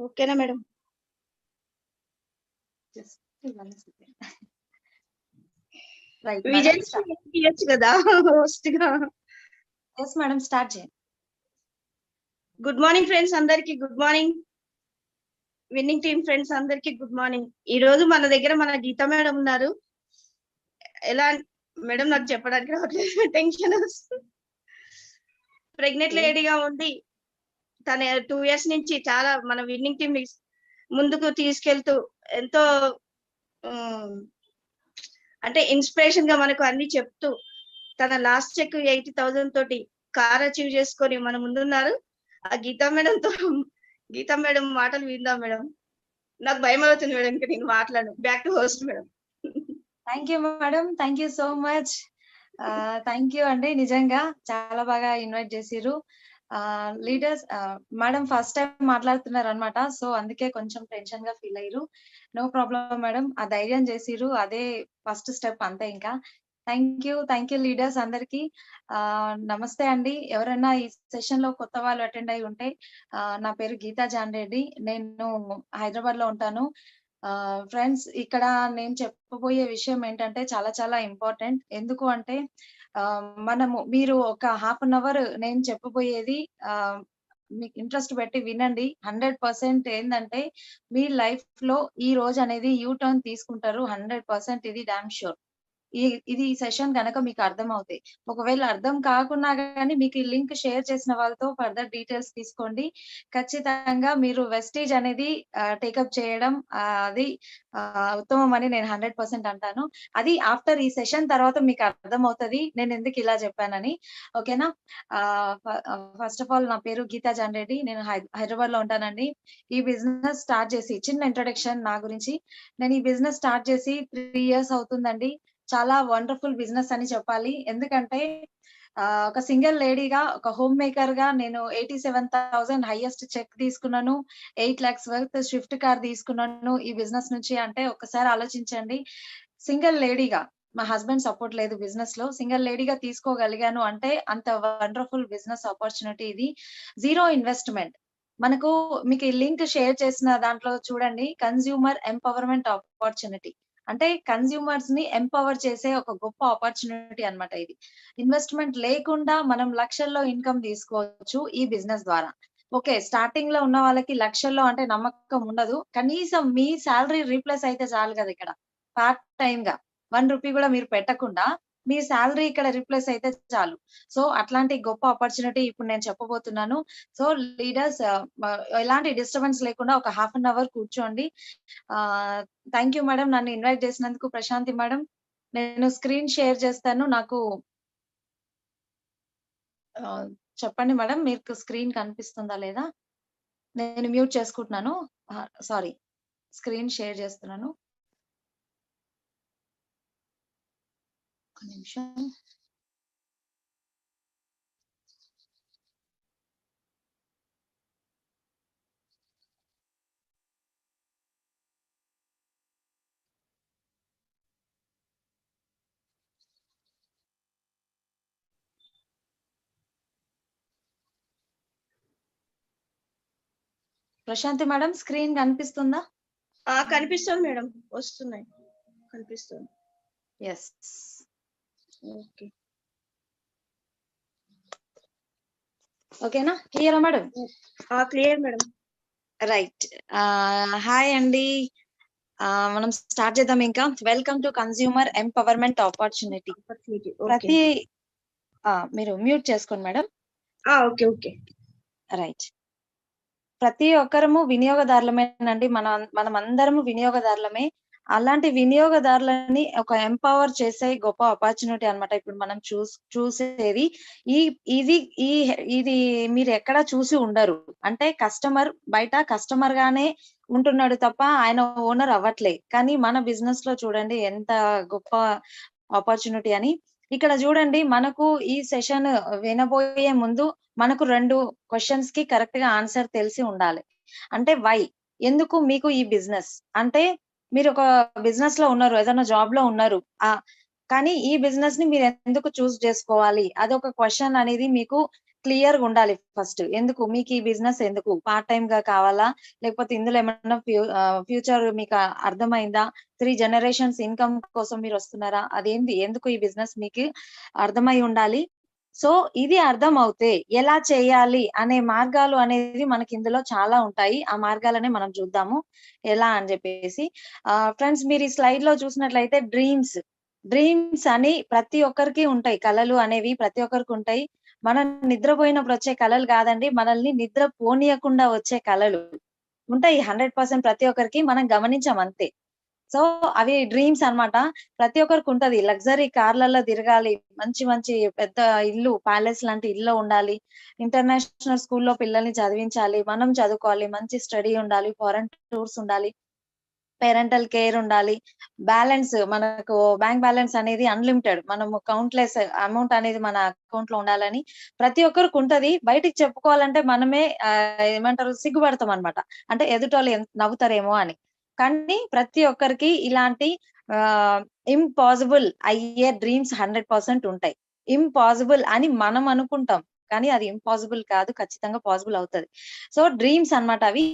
ఓకేనా madam? Just 1 second. Right madam. Vijayalakshmi ఇయ్యొచ్చు కదా హోస్ట్‌గా. యెస్ మేడం, స్టార్ట్ చేయండి. గుడ్ మార్నింగ్ ఫ్రెండ్స్ అందరికి. Good morning. Winning team friends అందరికి గుడ్ మార్నింగ్. ఈ రోజు మన దగ్గర మన గీత మేడం ఉన్నారు. ఎలా మేడం నాకు చెప్పడానికి రావట్లేదు, టెన్షన్ వస్తుంది. ప్రెగ్నెంట్ లేడీగా ఉండి తన 2 ఇయర్స్ నుంచి చాలా మన విన్నింగ్ టీమ్ ని ముందుకు తీసుకెళ్తూ ఎంతో అంటే ఇన్స్పిరేషన్ గా మనకు అన్ని చెప్తూ తన లాస్ట్ చెక్ 80,000 తోటి కార్ అచీవ్ చేసుకొని మన ముందున్నారు. ఆ గీతా మేడం మాటలు విందాం మేడం. నాకు భయం అవుతుంది మేడం, ఇంకా నేను మాట్లాడను. Back to host madam. Thank you madam, thank you so much. Thank you అండి, నిజంగా చాలా బాగా ఇన్వైట్ చేసిర్రు. లీడర్స్ మేడం ఫస్ట్ టైం మాట్లాడుతున్నారు అనమాట, సో అందుకే కొంచెం టెన్షన్ గా ఫీల్ అయ్యారు. నో ప్రాబ్లం మేడం, ఆ ధైర్యం చేసిర్రు, అదే ఫస్ట్ స్టెప్ అంతే. ఇంకా థ్యాంక్ యూ లీడర్స్ అందరికి. నమస్తే అండి. ఎవరైనా ఈ సెషన్ లో కొత్త వాళ్ళు అటెండ్ అయి ఉంటే, నా పేరు గీతా జాన్రెడ్డి, నేను హైదరాబాద్ లో ఉంటాను. ఫ్రెండ్స్, ఇక్కడ నేను చెప్పబోయే విషయం ఏంటంటే చాలా చాలా ఇంపార్టెంట్. ఎందుకు అంటే మీరు ఒక హాఫ్ అన్ అవర్ నేను చెప్పబోయేది మీకు ఇంట్రెస్ట్ పెట్టి వినండి. 100% ఏంటంటే మీ లైఫ్ లో ఈ రోజు అనేది యూ టర్న్ తీసుకుంటారు. 100% ఇది డామ్ షూర్. ఇది ఈ సెషన్ గనక మీకు అర్థం అవుతాయి. ఒకవేళ అర్థం కాకున్నా గానీ మీకు ఈ లింక్ షేర్ చేసిన వాళ్ళతో ఫర్దర్ డీటెయిల్స్ తీసుకోండి. ఖచ్చితంగా మీరు వెస్టేజ్ అనేది టేకప్ చేయడం అది ఉత్తమం అని నేను 100% అంటాను. అది ఆఫ్టర్ ఈ సెషన్ తర్వాత మీకు అర్థమవుతది నేను ఎందుకు ఇలా చెప్పానని. ఓకేనా? ఫస్ట్ ఆఫ్ ఆల్ నా పేరు గీతా జాన్రెడ్డి, నేను హైదరాబాద్ లో ఉంటానండి. ఈ బిజినెస్ స్టార్ట్ చేసి చిన్న ఇంట్రొడక్షన్ నా గురించి. నేను ఈ బిజినెస్ స్టార్ట్ చేసి 3 ఇయర్స్ అవుతుందండి. చాలా వండర్ఫుల్ బిజినెస్ అని చెప్పాలి. ఎందుకంటే ఒక సింగిల్ లేడీగా, ఒక హోమ్ మేకర్ గా నేను 87,000 హైయెస్ట్ చెక్ తీసుకున్నాను. 8 lakhs వర్త్ స్విఫ్ట్ కార్ తీసుకున్నాను ఈ బిజినెస్ నుంచి. అంటే ఒక్కసారి ఆలోచించండి, సింగిల్ లేడీగా, మా హస్బెండ్ సపోర్ట్ లేదు బిజినెస్ లో, సింగిల్ లేడీగా తీసుకోగలిగాను అంటే అంత వండర్ఫుల్ బిజినెస్ ఆపర్చునిటీ ఇది. Zero investment. మనకు మీకు ఈ లింక్ షేర్ చేసిన దాంట్లో చూడండి, కన్స్యూమర్ ఎంపవర్మెంట్ ఆపర్చునిటీ. అంటే కన్స్యూమర్స్ ని ఎంపవర్ చేసే ఒక గొప్ప ఆపర్చునిటీ అన్నమాట ఇది. ఇన్వెస్ట్మెంట్ లేకుండా మనం లక్షల్లో ఇన్కమ్ తీసుకోవచ్చు ఈ బిజినెస్ ద్వారా. ఓకే, స్టార్టింగ్ లో ఉన్న వాళ్ళకి లక్షల్లో అంటే నమ్మకం ఉండదు. కనీసం మీ శాలరీ రీప్లేస్ అయితే చాలు కదా. ఇక్కడ పార్ట్ టైం గా 1 రూపీ కూడా మీరు పెట్టకుండా మీ శాలరీ ఇక్కడ రీప్లేస్ అయితే చాలు. సో అట్లాంటి గొప్ప ఆపర్చునిటీ ఇప్పుడు నేను చెప్పబోతున్నాను. సో లీడర్స్, ఎలాంటి డిస్టర్బెన్స్ లేకుండా ఒక హాఫ్ అన్ అవర్ కూర్చోండి. థ్యాంక్ యూ మేడం, నన్ను ఇన్వైట్ చేసినందుకు. ప్రశాంతి మేడం, నేను స్క్రీన్ షేర్ చేస్తాను. నాకు చెప్పండి మేడం, మీకు స్క్రీన్ కనిపిస్తుందా లేదా? నేను మ్యూట్ చేసుకుంటున్నాను. సారీ, స్క్రీన్ షేర్ చేస్తున్నాను. ఒక నిమిషం. ప్రశాంతి మేడం, స్క్రీన్ కనిపిస్తుందా? కనిపిస్తుంది మేడం, వస్తున్నాయి, కనిపిస్తుంది. Yes, okay. ఓకేనా? క్లియరా madam? Clear madam. Right. Hi అండి, మనం స్టార్ట్ చేద్దాం. ఇంకా welcome to consumer empowerment opportunity. ప్రతి మీరు మ్యూట్ చేసుకోండి మేడం. Okay okay. రైట్. ప్రతి ఒక్కరము వినియోగదారులమేనండి. మనం అందరము వినియోగదారులమే. అలాంటి వినియోగదారులని ఒక ఎంపవర్ చేసే గొప్ప ఆపర్చునిటీ అన్నమాట ఇప్పుడు మనం చూసేది. ఇది మీరు ఎక్కడ చూసి ఉండరు. అంటే కస్టమర్ బయట కస్టమర్ గానే ఉంటున్నాడు తప్ప ఆయన ఓనర్ అవ్వట్లే. కానీ మన బిజినెస్ లో చూడండి ఎంత గొప్ప ఆపర్చునిటీ అని. ఇక్కడ చూడండి, మనకు ఈ సెషన్ వినబోయే ముందు మనకు 2 క్వశ్చన్స్ కి కరెక్ట్ గా ఆన్సర్ తెలిసి ఉండాలి. అంటే వై, ఎందుకు మీకు ఈ బిజినెస్ అంటే, మీరు ఒక బిజినెస్ లో ఉన్నారు, ఏదైనా జాబ్ లో ఉన్నారు, కానీ ఈ బిజినెస్ ని మీరు ఎందుకు చూస్ చేసుకోవాలి, అదొక క్వశ్చన్ అనేది మీకు క్లియర్ గా ఉండాలి ఫస్ట్. ఎందుకు మీకు ఈ బిజినెస్, ఎందుకు పార్ట్ టైం గా కావాలా, లేకపోతే ఇందులో ఏమన్నా ఫ్యూచర్ మీకు అర్థమైందా, 3 జనరేషన్స్ ఇన్కమ్ కోసం మీరు వస్తున్నారా, అదేంది, ఎందుకు ఈ బిజినెస్ మీకు అర్థమై ఉండాలి. సో ఇది అర్థం అవుతే ఎలా చేయాలి అనే మార్గాలు అనేది మనకి ఇందులో చాలా ఉంటాయి. ఆ మార్గాలనే మనం చూద్దాము ఎలా అని చెప్పేసి. ఫ్రెండ్స్, మీరు ఈ స్లైడ్ లో చూసినట్లయితే డ్రీమ్స్ అని ప్రతి ఒక్కరికి ఉంటాయి. కళలు అనేవి ప్రతి ఒక్కరికి ఉంటాయి. మనం నిద్రపోయినప్పుడు వచ్చే కళలు కాదండి, మనల్ని నిద్ర పోనీయకుండా వచ్చే కళలు ఉంటాయి 100% ప్రతి ఒక్కరికి. మనం గమనించాం అంతే. సో అవి డ్రీమ్స్ అన్నమాట. ప్రతి ఒక్కరికి ఉంటది. లగ్జరీ కార్లలో తిరగాలి, మంచి మంచి పెద్ద ఇల్లు, ప్యాలెస్ లాంటి ఇల్లు ఉండాలి, ఇంటర్నేషనల్ స్కూల్లో పిల్లల్ని చదివించాలి, మనం చదువుకోవాలి, మంచి స్టడీ ఉండాలి, ఫారెన్ టూర్స్ ఉండాలి, పేరెంటల్ కేర్ ఉండాలి, బ్యాలెన్స్, మనకు బ్యాంక్ బ్యాలెన్స్ అనేది అన్లిమిటెడ్, మనము కౌంట్లెస్ అమౌంట్ అనేది మన అకౌంట్ లో ఉండాలని ప్రతి ఒక్కరికి ఉంటది. బయటికి చెప్పుకోవాలంటే మనమే ఏమంటారు, సిగ్గుపడతాం అన్నమాట. అంటే ఎదుటోళ్ళు నవ్వుతారేమో అని. కానీ ప్రతి ఒక్కరికి ఇలాంటి ఇంపాసిబుల్ అయ్యే డ్రీమ్స్ 100% ఉంటాయి. ఇంపాసిబుల్ అని మనం అనుకుంటాం, కానీ అది ఇంపాసిబుల్ కాదు, ఖచ్చితంగా పాసిబుల్ అవుతది. సో డ్రీమ్స్ అన్నమాట అవి.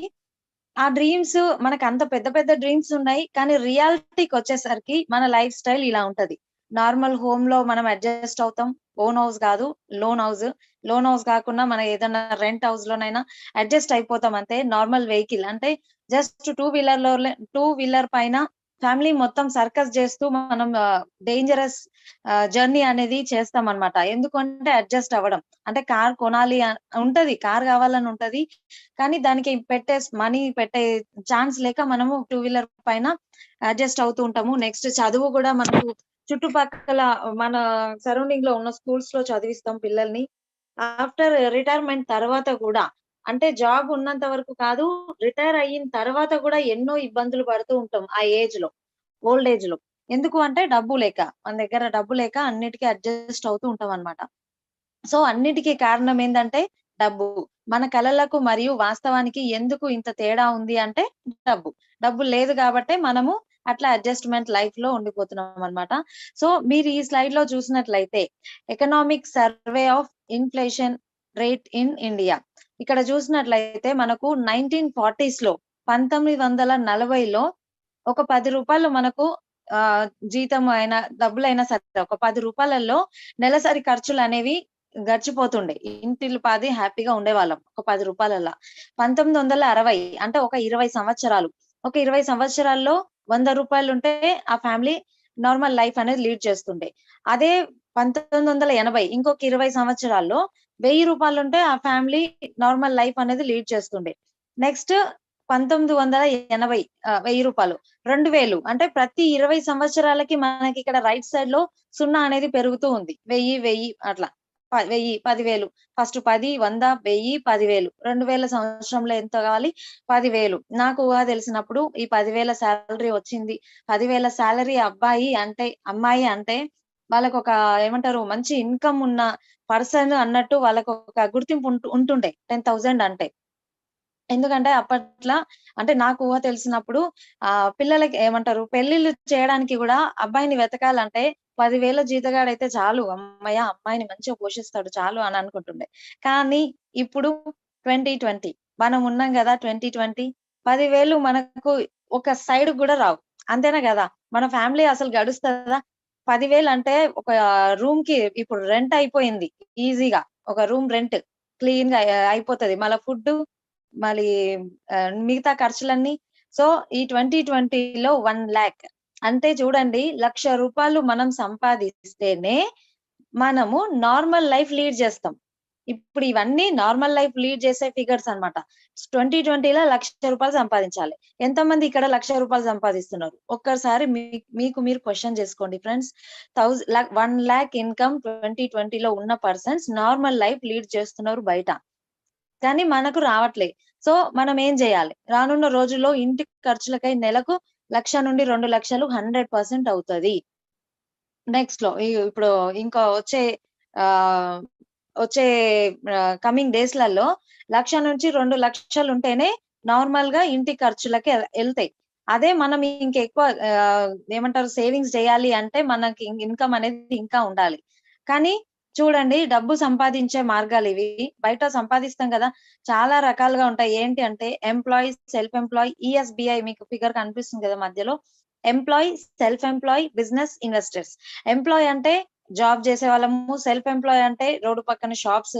ఆ డ్రీమ్స్ మనకు అంత పెద్ద పెద్ద డ్రీమ్స్ ఉన్నాయి, కానీ రియాలిటీకి వచ్చేసరికి మన లైఫ్ స్టైల్ ఇలా ఉంటది. నార్మల్ హోమ్ లో మనం అడ్జస్ట్ అవుతాం. ఓన్ హౌస్ కాదు, లోన్ హౌస్. లోన్ హౌస్ కాకుండా మనం ఏదైనా రెంట్ హౌస్ లోనైనా అడ్జస్ట్ అయిపోతాం అంతే. నార్మల్ వెహికల్ అంటే జస్ట్ టూ వీలర్ పైన ఫ్యామిలీ మొత్తం సర్కస్ చేస్తూ మనం డేంజరస్ జర్నీ అనేది చేస్తాం అన్నమాట. ఎందుకంటే అడ్జస్ట్ అవ్వడం. అంటే కార్ కొనాలి ఉంటది, కార్ కావాలని ఉంటది, కానీ దానికి మనీ పెట్టే ఛాన్స్ లేక మనము టూ వీలర్ పైన అడ్జస్ట్ అవుతూ ఉంటాము. నెక్స్ట్ చదువు కూడా మనకు చుట్టుపక్కల మన సరౌండింగ్ లో ఉన్న స్కూల్స్ లో చదివిస్తాం పిల్లల్ని. ఆఫ్టర్ రిటైర్మెంట్ తర్వాత కూడా, అంటే జాబ్ ఉన్నంత వరకు కాదు, రిటైర్ అయిన తర్వాత కూడా ఎన్నో ఇబ్బందులు పడుతూ ఉంటాం ఆ ఏజ్ లో, ఓల్డ్ ఏజ్ లో. ఎందుకు అంటే డబ్బు లేక, మన దగ్గర డబ్బు లేక అన్నిటికీ అడ్జస్ట్ అవుతూ ఉంటాం అన్నమాట. సో అన్నిటికీ కారణం ఏంటంటే డబ్బు. మన కలలకు మరియు వాస్తవానికి ఎందుకు ఇంత తేడా ఉంది అంటే డబ్బు. డబ్బు లేదు కాబట్టే మనము అట్లా అడ్జస్ట్మెంట్ లైఫ్ లో ఉండిపోతున్నాం అన్నమాట. సో మీరు ఈ స్లైడ్ లో చూసినట్లయితే economic survey of inflation rate in India, ఇక్కడ చూసినట్లయితే మనకు 1940s లో, 1940లో ఒక 10 రూపాయలు మనకు జీతం అయినా డబ్బులైనా సరే ఒక 10 రూపాయలలో నెలసరి ఖర్చులు అనేవి గడిచిపోతుండే. ఇంటిల్లి పాది హ్యాపీగా ఉండేవాళ్ళం ఒక 10 రూపాయలల్లా. 1960 అంటే ఒక 20 సంవత్సరాలు. ఒక 20 సంవత్సరాల్లో 100 రూపాయలుంటే ఆ ఫ్యామిలీ నార్మల్ లైఫ్ అనేది లీడ్ చేస్తుండే. అదే 1980 ఇంకొక 20 సంవత్సరాల్లో 1000 రూపాయలుంటే ఆ ఫ్యామిలీ నార్మల్ లైఫ్ అనేది లీడ్ చేస్తుండే. నెక్స్ట్ 1980 1000 రూపాయలు, 2000 అంటే ప్రతి 20 సంవత్సరాలకి మనకి ఇక్కడ రైట్ సైడ్ లో 0 అనేది పెరుగుతూ ఉంది. 1000 అట్లా 1000 10,000 ఫస్ట్ 10 100 1000 10,000 2000 సంవత్సరంలో ఎంత కావాలి, 10,000. నాకు ఊహ తెలిసినప్పుడు ఈ 10,000 శాలరీ వచ్చింది. 10,000 శాలరీ అమ్మాయి అంటే వాళ్ళకు ఒక ఏమంటారు, మంచి ఇన్కమ్ ఉన్న పర్సన్ అన్నట్టు వాళ్ళకు ఒక గుర్తింపు ఉంటుండే 10,000 అంటే. ఎందుకంటే అప్పట్లా, అంటే నాకు ఊహ తెలిసినప్పుడు పిల్లలకి ఏమంటారు, పెళ్లిళ్ళు చేయడానికి కూడా అబ్బాయిని వెతకాలంటే 10,000 జీతగాడైతే చాలు, అమ్మయ్య అమ్మాయిని మంచిగా పోషిస్తాడు చాలు అని అనుకుంటుండే. కానీ ఇప్పుడు 2020 మనం ఉన్నాం కదా, 2020 10,000 మనకు ఒక సైడ్ కూడా రావు. అంతేనా కదా, మన ఫ్యామిలీ అసలు గడుస్తుందా? 10,000 అంటే ఒక రూమ్ కి ఇప్పుడు రెంట్ అయిపోయింది ఈజీగా. ఒక రూమ్ రెంట్ క్లీన్ గా అయిపోతది, మళ్ళీ ఫుడ్, మళ్ళీ మిగతా ఖర్చులన్నీ. సో ఈ 2020లో 1 lakh అంటే చూడండి, 1,00,000 రూపాయలు మనం సంపాదిస్తేనే మనము నార్మల్ లైఫ్ లీడ్ చేస్తాం. ఇప్పుడు ఇవన్నీ నార్మల్ లైఫ్ లీడ్ చేసే ఫిగర్స్ అన్నమాట. 2020లో 1,00,000 రూపాయలు సంపాదించాలి. ఎంతమంది ఇక్కడ 1,00,000 రూపాయలు సంపాదిస్తున్నారు? ఒక్కసారి మీకు మీరు క్వశ్చన్ చేసుకోండి ఫ్రెండ్స్. 1 lakh ఇన్కమ్ 2020లో ఉన్న పర్సన్స్ నార్మల్ లైఫ్ లీడ్ చేస్తున్నారు బయట, కానీ మనకు రావట్లే. సో మనం ఏం చేయాలి? రానున్న రోజుల్లో ఇంటి ఖర్చులకై నెలకు 1,00,000 నుండి 2,00,000 100% అవుతది. నెక్స్ట్ లో ఇప్పుడు ఇంకా వచ్చే కమింగ్ డేస్ లలో 1,00,000 నుంచి 2,00,000 ఉంటేనే నార్మల్ గా ఇంటి ఖర్చులకి వెళ్తాయి. అదే మనం ఇంకెక్కువ ఏమంటారు, సేవింగ్స్ చేయాలి అంటే మనకి ఇన్కమ్ అనేది ఇంకా ఉండాలి. కానీ చూడండి, డబ్బు సంపాదించే మార్గాలు ఇవి. బయట సంపాదిస్తాం కదా, చాలా రకాలుగా ఉంటాయి. ఏంటి అంటే ఎంప్లాయీ, సెల్ఫ్ ఎంప్లాయీ, ఈఎస్బిఐ మీకు ఫిగర్ కనిపిస్తుంది కదా మధ్యలో. Employee, self employee, business, investors. Employee అంటే జాబ్ చేసే వాళ్ళము, సెల్ఫ్ ఎంప్లాయీ అంటే రోడ్డు పక్కన షాప్స్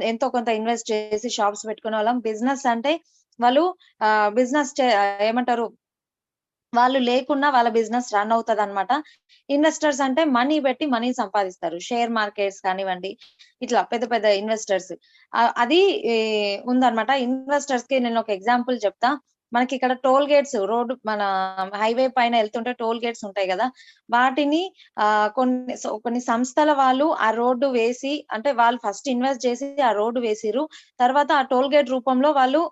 ఎంతో కొంత ఇన్వెస్ట్ చేసి షాప్స్ పెట్టుకునే వాళ్ళం. బిజినెస్ అంటే వాళ్ళు బిజినెస్ ఏమంటారు, వాళ్ళు లేకున్నా వాళ్ళ బిజినెస్ రన్ అవుతది అనమాట. ఇన్వెస్టర్స్ అంటే మనీ పెట్టి మనీ సంపాదిస్తారు. షేర్ మార్కెట్స్ కానివ్వండి, ఇట్లా పెద్ద పెద్ద ఇన్వెస్టర్స్. అది ఉందన్నమాట. ఇన్వెస్టర్స్ కి నేను ఒక ఎగ్జాంపుల్ చెప్తా. మనకి ఇక్కడ టోల్ గేట్స్, రోడ్డు మన హైవే పైన వెళ్తుంటే టోల్ గేట్స్ ఉంటాయి కదా, వాటిని కొన్ని సంస్థల వాళ్ళు ఆ రోడ్డు వేసి, అంటే వాళ్ళు ఫస్ట్ ఇన్వెస్ట్ చేసి ఆ రోడ్డు వేసిరు. తర్వాత ఆ టోల్ గేట్ రూపంలో వాళ్ళు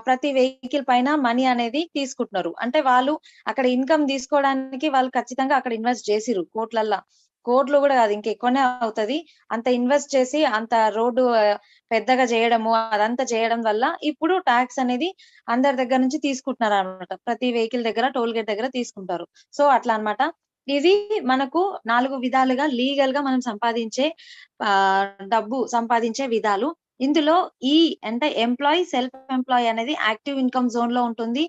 ప్రతి వెహికల్ పైన మనీ అనేది తీసుకుంటున్నారు. అంటే వాళ్ళు అక్కడ ఇన్కమ్ తీసుకోవడానికి వాళ్ళు ఖచ్చితంగా అక్కడ ఇన్వెస్ట్ చేసిరు కోట్లు కూడా కాదు, ఇంకెక్కువనే అవుతది. అంత ఇన్వెస్ట్ చేసి అంత రోడ్డు పెద్దగా చేయడము, అదంతా చేయడం వల్ల ఇప్పుడు ట్యాక్స్ అనేది అందరి దగ్గర నుంచి తీసుకుంటున్నారు అనమాట. ప్రతి వెహికల్ దగ్గర టోల్ గేట్ దగ్గర తీసుకుంటారు. సో అట్లా అన్నమాట. ఇది మనకు 4 విధాలుగా లీగల్ గా మనం సంపాదించే డబ్బు సంపాదించే విధాలు. ఇందులో ఈ అంటే ఎంప్లాయీ, సెల్ఫ్ ఎంప్లాయీ అనేది యాక్టివ్ ఇన్కమ్ జోన్ లో ఉంటుంది.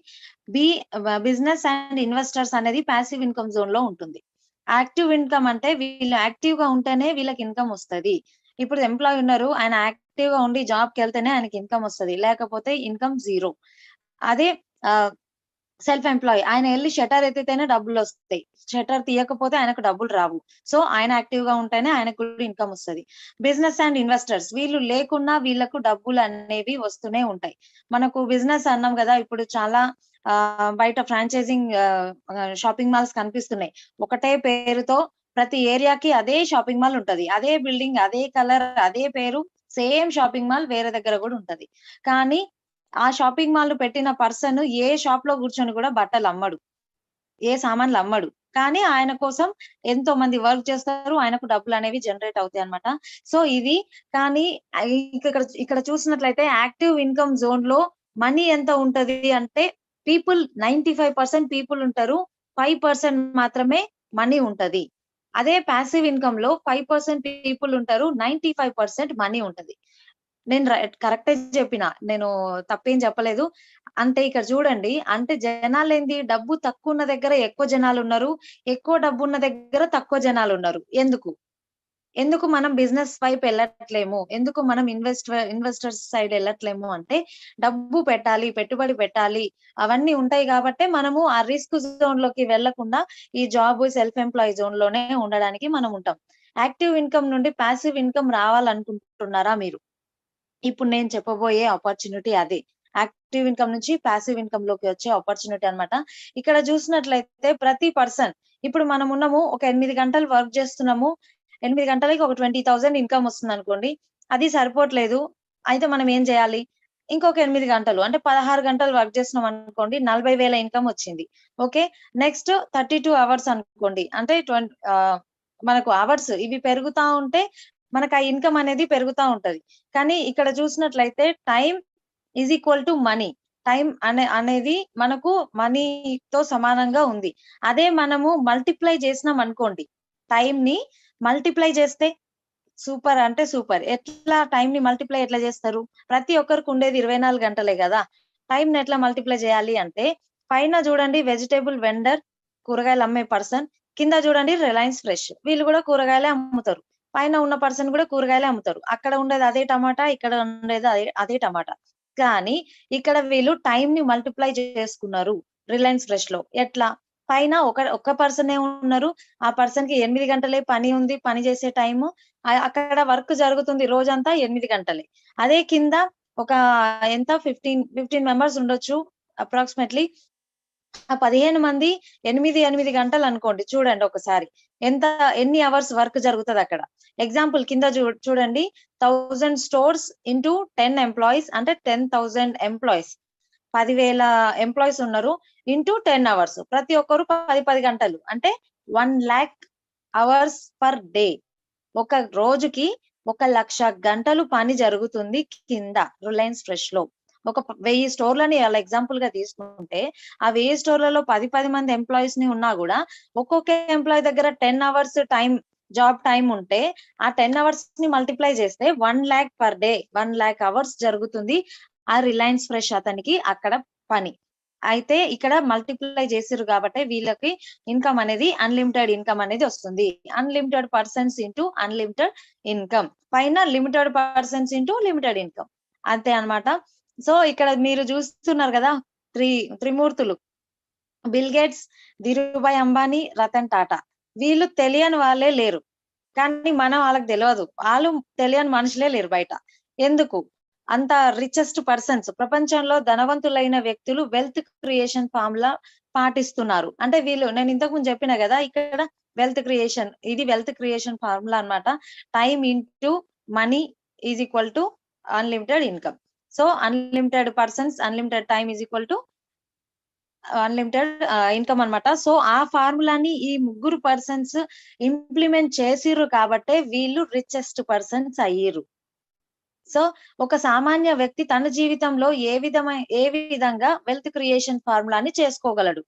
బిజినెస్ అండ్ ఇన్వెస్టర్స్ అనేది పాసివ్ ఇన్కమ్ జోన్ లో ఉంటుంది. యాక్టివ్ ఇన్కమ్ అంటే వీళ్ళు యాక్టివ్ గా ఉంటేనే వీళ్ళకి ఇన్కమ్ వస్తది. ఇప్పుడు ఎంప్లాయీ ఉన్నారు, ఆయన యాక్టివ్ గా ఉండి జాబ్ కి వెళ్తేనే ఆయనకి ఇన్కమ్ వస్తది, లేకపోతే ఇన్కమ్ జీరో. అదే సెల్ఫ్ ఎంప్లాయీ, ఆయన వెళ్ళి షటర్ ఎత్తితేనే డబ్బులు వస్తాయి, షటర్ తీయకపోతే ఆయనకు డబ్బులు రావు. సో ఆయన యాక్టివ్ గా ఉంటేనే ఆయనకు కూడా ఇన్కమ్ వస్తది. బిజినెస్ అండ్ ఇన్వెస్టర్స్, వీళ్ళు లేకున్నా వీళ్ళకు డబ్బులు అనేవి వస్తూనే ఉంటాయి. మనకు బిజినెస్ అన్నాం కదా, ఇప్పుడు చాలా బయట ఫ్రాంచైజింగ్ షాపింగ్ మాల్స్ కనిపిస్తున్నాయి. ఒకటే పేరుతో ప్రతి ఏరియాకి అదే షాపింగ్ మాల్ ఉంటది, అదే బిల్డింగ్, అదే కలర్, అదే పేరు, సేమ్ షాపింగ్ మాల్ వేరే దగ్గర కూడా ఉంటది. కానీ ఆ షాపింగ్ మాల్ పెట్టిన పర్సన్ ఏ షాప్ లో కూర్చొని కూడా బట్టలు అమ్మడు, ఏ సామాన్లు అమ్మడు. కానీ ఆయన కోసం ఎంతో మంది వర్క్ చేస్తారు, ఆయనకు డబ్బులు అనేవి జనరేట్ అవుతాయి అన్నమాట. సో ఇది కానీ ఇక్కడ చూసినట్లయితే యాక్టివ్ ఇన్కమ్ జోన్ లో మనీ ఎంత ఉంటది అంటే, పీపుల్ 95% పీపుల్ ఉంటారు, 5% మాత్రమే మనీ ఉంటది. అదే పాసివ్ ఇన్కమ్ లో 5% పీపుల్ ఉంటారు, 95% మనీ ఉంటది. నేను కరెక్టే చెప్పిన, నేను తప్పేం చెప్పలేదు. అంటే ఇక్కడ చూడండి, అంటే జనాలేంది, డబ్బు తక్కువ ఉన్న దగ్గర ఎక్కువ జనాలు ఉన్నారు, ఎక్కువ డబ్బు ఉన్న దగ్గర తక్కువ జనాలు ఉన్నారు. ఎందుకు మనం బిజినెస్ వైపు వెళ్ళట్లేము, ఎందుకు మనం ఇన్వెస్టర్స్ సైడ్ వెళ్ళట్లేము అంటే, డబ్బు పెట్టాలి, పెట్టుబడి పెట్టాలి, అవన్నీ ఉంటాయి కాబట్టి మనము ఆ రిస్క్ జోన్ లోకి వెళ్లకుండా ఈ జాబ్, సెల్ఫ్ ఎంప్లాయీ జోన్ లోనే ఉండడానికి మనం ఉంటాం. యాక్టివ్ ఇన్కమ్ నుండి పాసివ్ ఇన్కమ్ రావాలనుకుంటున్నారా మీరు? ఇప్పుడు నేను చెప్పబోయే ఆపర్చునిటీ అదే. యాక్టివ్ ఇన్కమ్ నుంచి పాసివ్ ఇన్కమ్ లోకి వచ్చే ఆపర్చునిటీ అన్నమాట. ఇక్కడ చూసినట్లయితే ప్రతి పర్సన్, ఇప్పుడు మనం ఉన్నాము, ఒక 8 గంటలు వర్క్ చేస్తున్నాము, 8 గంటలకి ఒక 20,000 ఇన్కమ్ వస్తుంది అనుకోండి. అది సరిపోవట్లేదు, అయితే మనం ఏం చేయాలి? ఇంకొక 8 గంటలు అంటే 16 గంటలు వర్క్ చేస్తున్నాం అనుకోండి, 40,000 ఇన్కమ్ వచ్చింది. ఓకే, నెక్స్ట్ 32 అవర్స్ అనుకోండి, అంటే మనకు అవర్స్ ఇవి పెరుగుతా ఉంటే మనకు ఆ ఇన్కమ్ అనేది పెరుగుతా ఉంటది. కానీ ఇక్కడ చూసినట్లయితే time is equal to money. Time అనేది మనకు మనీతో సమానంగా ఉంది. అదే మనము మల్టిప్లై చేసినాం అనుకోండి, టైం ని మల్టిప్లై చేస్తే సూపర్ అంటే సూపర్. ఎట్లా టైం ని మల్టిప్లై ఎట్లా చేస్తారు? ప్రతి ఒక్కరికి ఉండేది 24 గంటలే కదా. టైం ని ఎట్లా మల్టిప్లై చేయాలి అంటే, పైన చూడండి వెజిటేబుల్ వెండర్, కూరగాయలు అమ్మే పర్సన్, కింద చూడండి రిలయన్స్ ఫ్రెష్, వీళ్ళు కూడా కూరగాయలే అమ్ముతారు. పైన ఉన్న పర్సన్ కూడా కూరగాయలే అమ్ముతారు. అక్కడ ఉండేది అదే టమాటా, ఇక్కడ ఉండేది అదే టమాటా. కానీ ఇక్కడ వీళ్ళు టైం ని మల్టిప్లై చేసుకున్నారు రిలయన్స్ ఫ్రెష్ లో. ఎట్లా? పైన ఒక్క పర్సనే ఉన్నారు, ఆ పర్సన్ కి 8 గంటలే పని ఉంది, పని చేసే టైము, అక్కడ వర్క్ జరుగుతుంది రోజంతా 8 గంటలే. అదే కింద ఒక ఎంత 15 మెంబర్స్ ఉండొచ్చు అప్రాక్సిమేట్లీ. ఆ 15 మంది 8 గంటలు అనుకోండి, చూడండి ఒకసారి ఎన్ని అవర్స్ వర్క్ జరుగుతుంది అక్కడ. ఎగ్జాంపుల్ కింద చూడండి, 1000 స్టోర్స్ ఇంటూ 10 ఎంప్లాయీస్ అంటే 10,000 ఎంప్లాయీస్, 10,000 ఎంప్లాయీస్ ఉన్నారు ఇంటూ 10 అవర్స్, ప్రతి ఒక్కరు 10 గంటలు అంటే 1,00,000 అవర్స్ పర్ డే. ఒక రోజుకి 1,00,000 గంటలు పని జరుగుతుంది కింద రిలయన్స్ ఫ్రెష్ లో. ఒక 1000 స్టోర్లని అలా ఎగ్జాంపుల్ గా తీసుకుంటే, ఆ 1000 స్టోర్లలో 10 మంది ఎంప్లాయీస్ ని ఉన్నా కూడా ఒక్కొక్క ఎంప్లాయీ దగ్గర 10 అవర్స్ టైం జాబ్ టైం ఉంటే ఆ 10 అవర్స్ ని మల్టిప్లై చేస్తే 1 lakh per day, 1 lakh hours జరుగుతుంది ఆ రిలయన్స్ ఫ్రెష్ అతనికి అక్కడ పని. అయితే ఇక్కడ మల్టిప్లై చేసిర్రు కాబట్టి వీళ్ళకి ఇన్కమ్ అనేది అన్లిమిటెడ్ ఇన్కమ్ అనేది వస్తుంది. Unlimited persons into unlimited income పైన limited persons into limited income, అంతే అన్నమాట. సో ఇక్కడ మీరు చూస్తున్నారు కదా త్రిమూర్తులు, బిల్ గేట్స్, ధీరుభాయ్ అంబానీ, రతన్ టాటా. వీళ్ళు తెలియని వాళ్ళే లేరు, కానీ మనం వాళ్ళకి తెలియదు. వాళ్ళు తెలియని మనుషులే లేరు బయట. ఎందుకు? అంత రిచెస్ట్ పర్సన్స్, ప్రపంచంలో ధనవంతులైన వ్యక్తులు వెల్త్ క్రియేషన్ ఫార్ములా పాటిస్తున్నారు. అంటే వీళ్ళు, నేను ఇంతకు ముందు చెప్పిన కదా, ఇక్కడ వెల్త్ క్రియేషన్, ఇది వెల్త్ క్రియేషన్ ఫార్ములా అన్నమాట. Time into money is equal to unlimited income. So unlimited persons unlimited time is equal to unlimited income అన్నమాట. సో ఆ ఫార్ములాని ఈ ముగ్గురు పర్సన్స్ ఇంప్లిమెంట్ చేసిర్రు కాబట్టే వీళ్ళు రిచెస్ట్ పర్సన్స్ అయ్యిర్రు. సో ఒక సామాన్య వ్యక్తి తన జీవితంలో ఏ విధంగా వెల్త్ క్రియేషన్ ఫార్ములాని చేసుకోగలడు?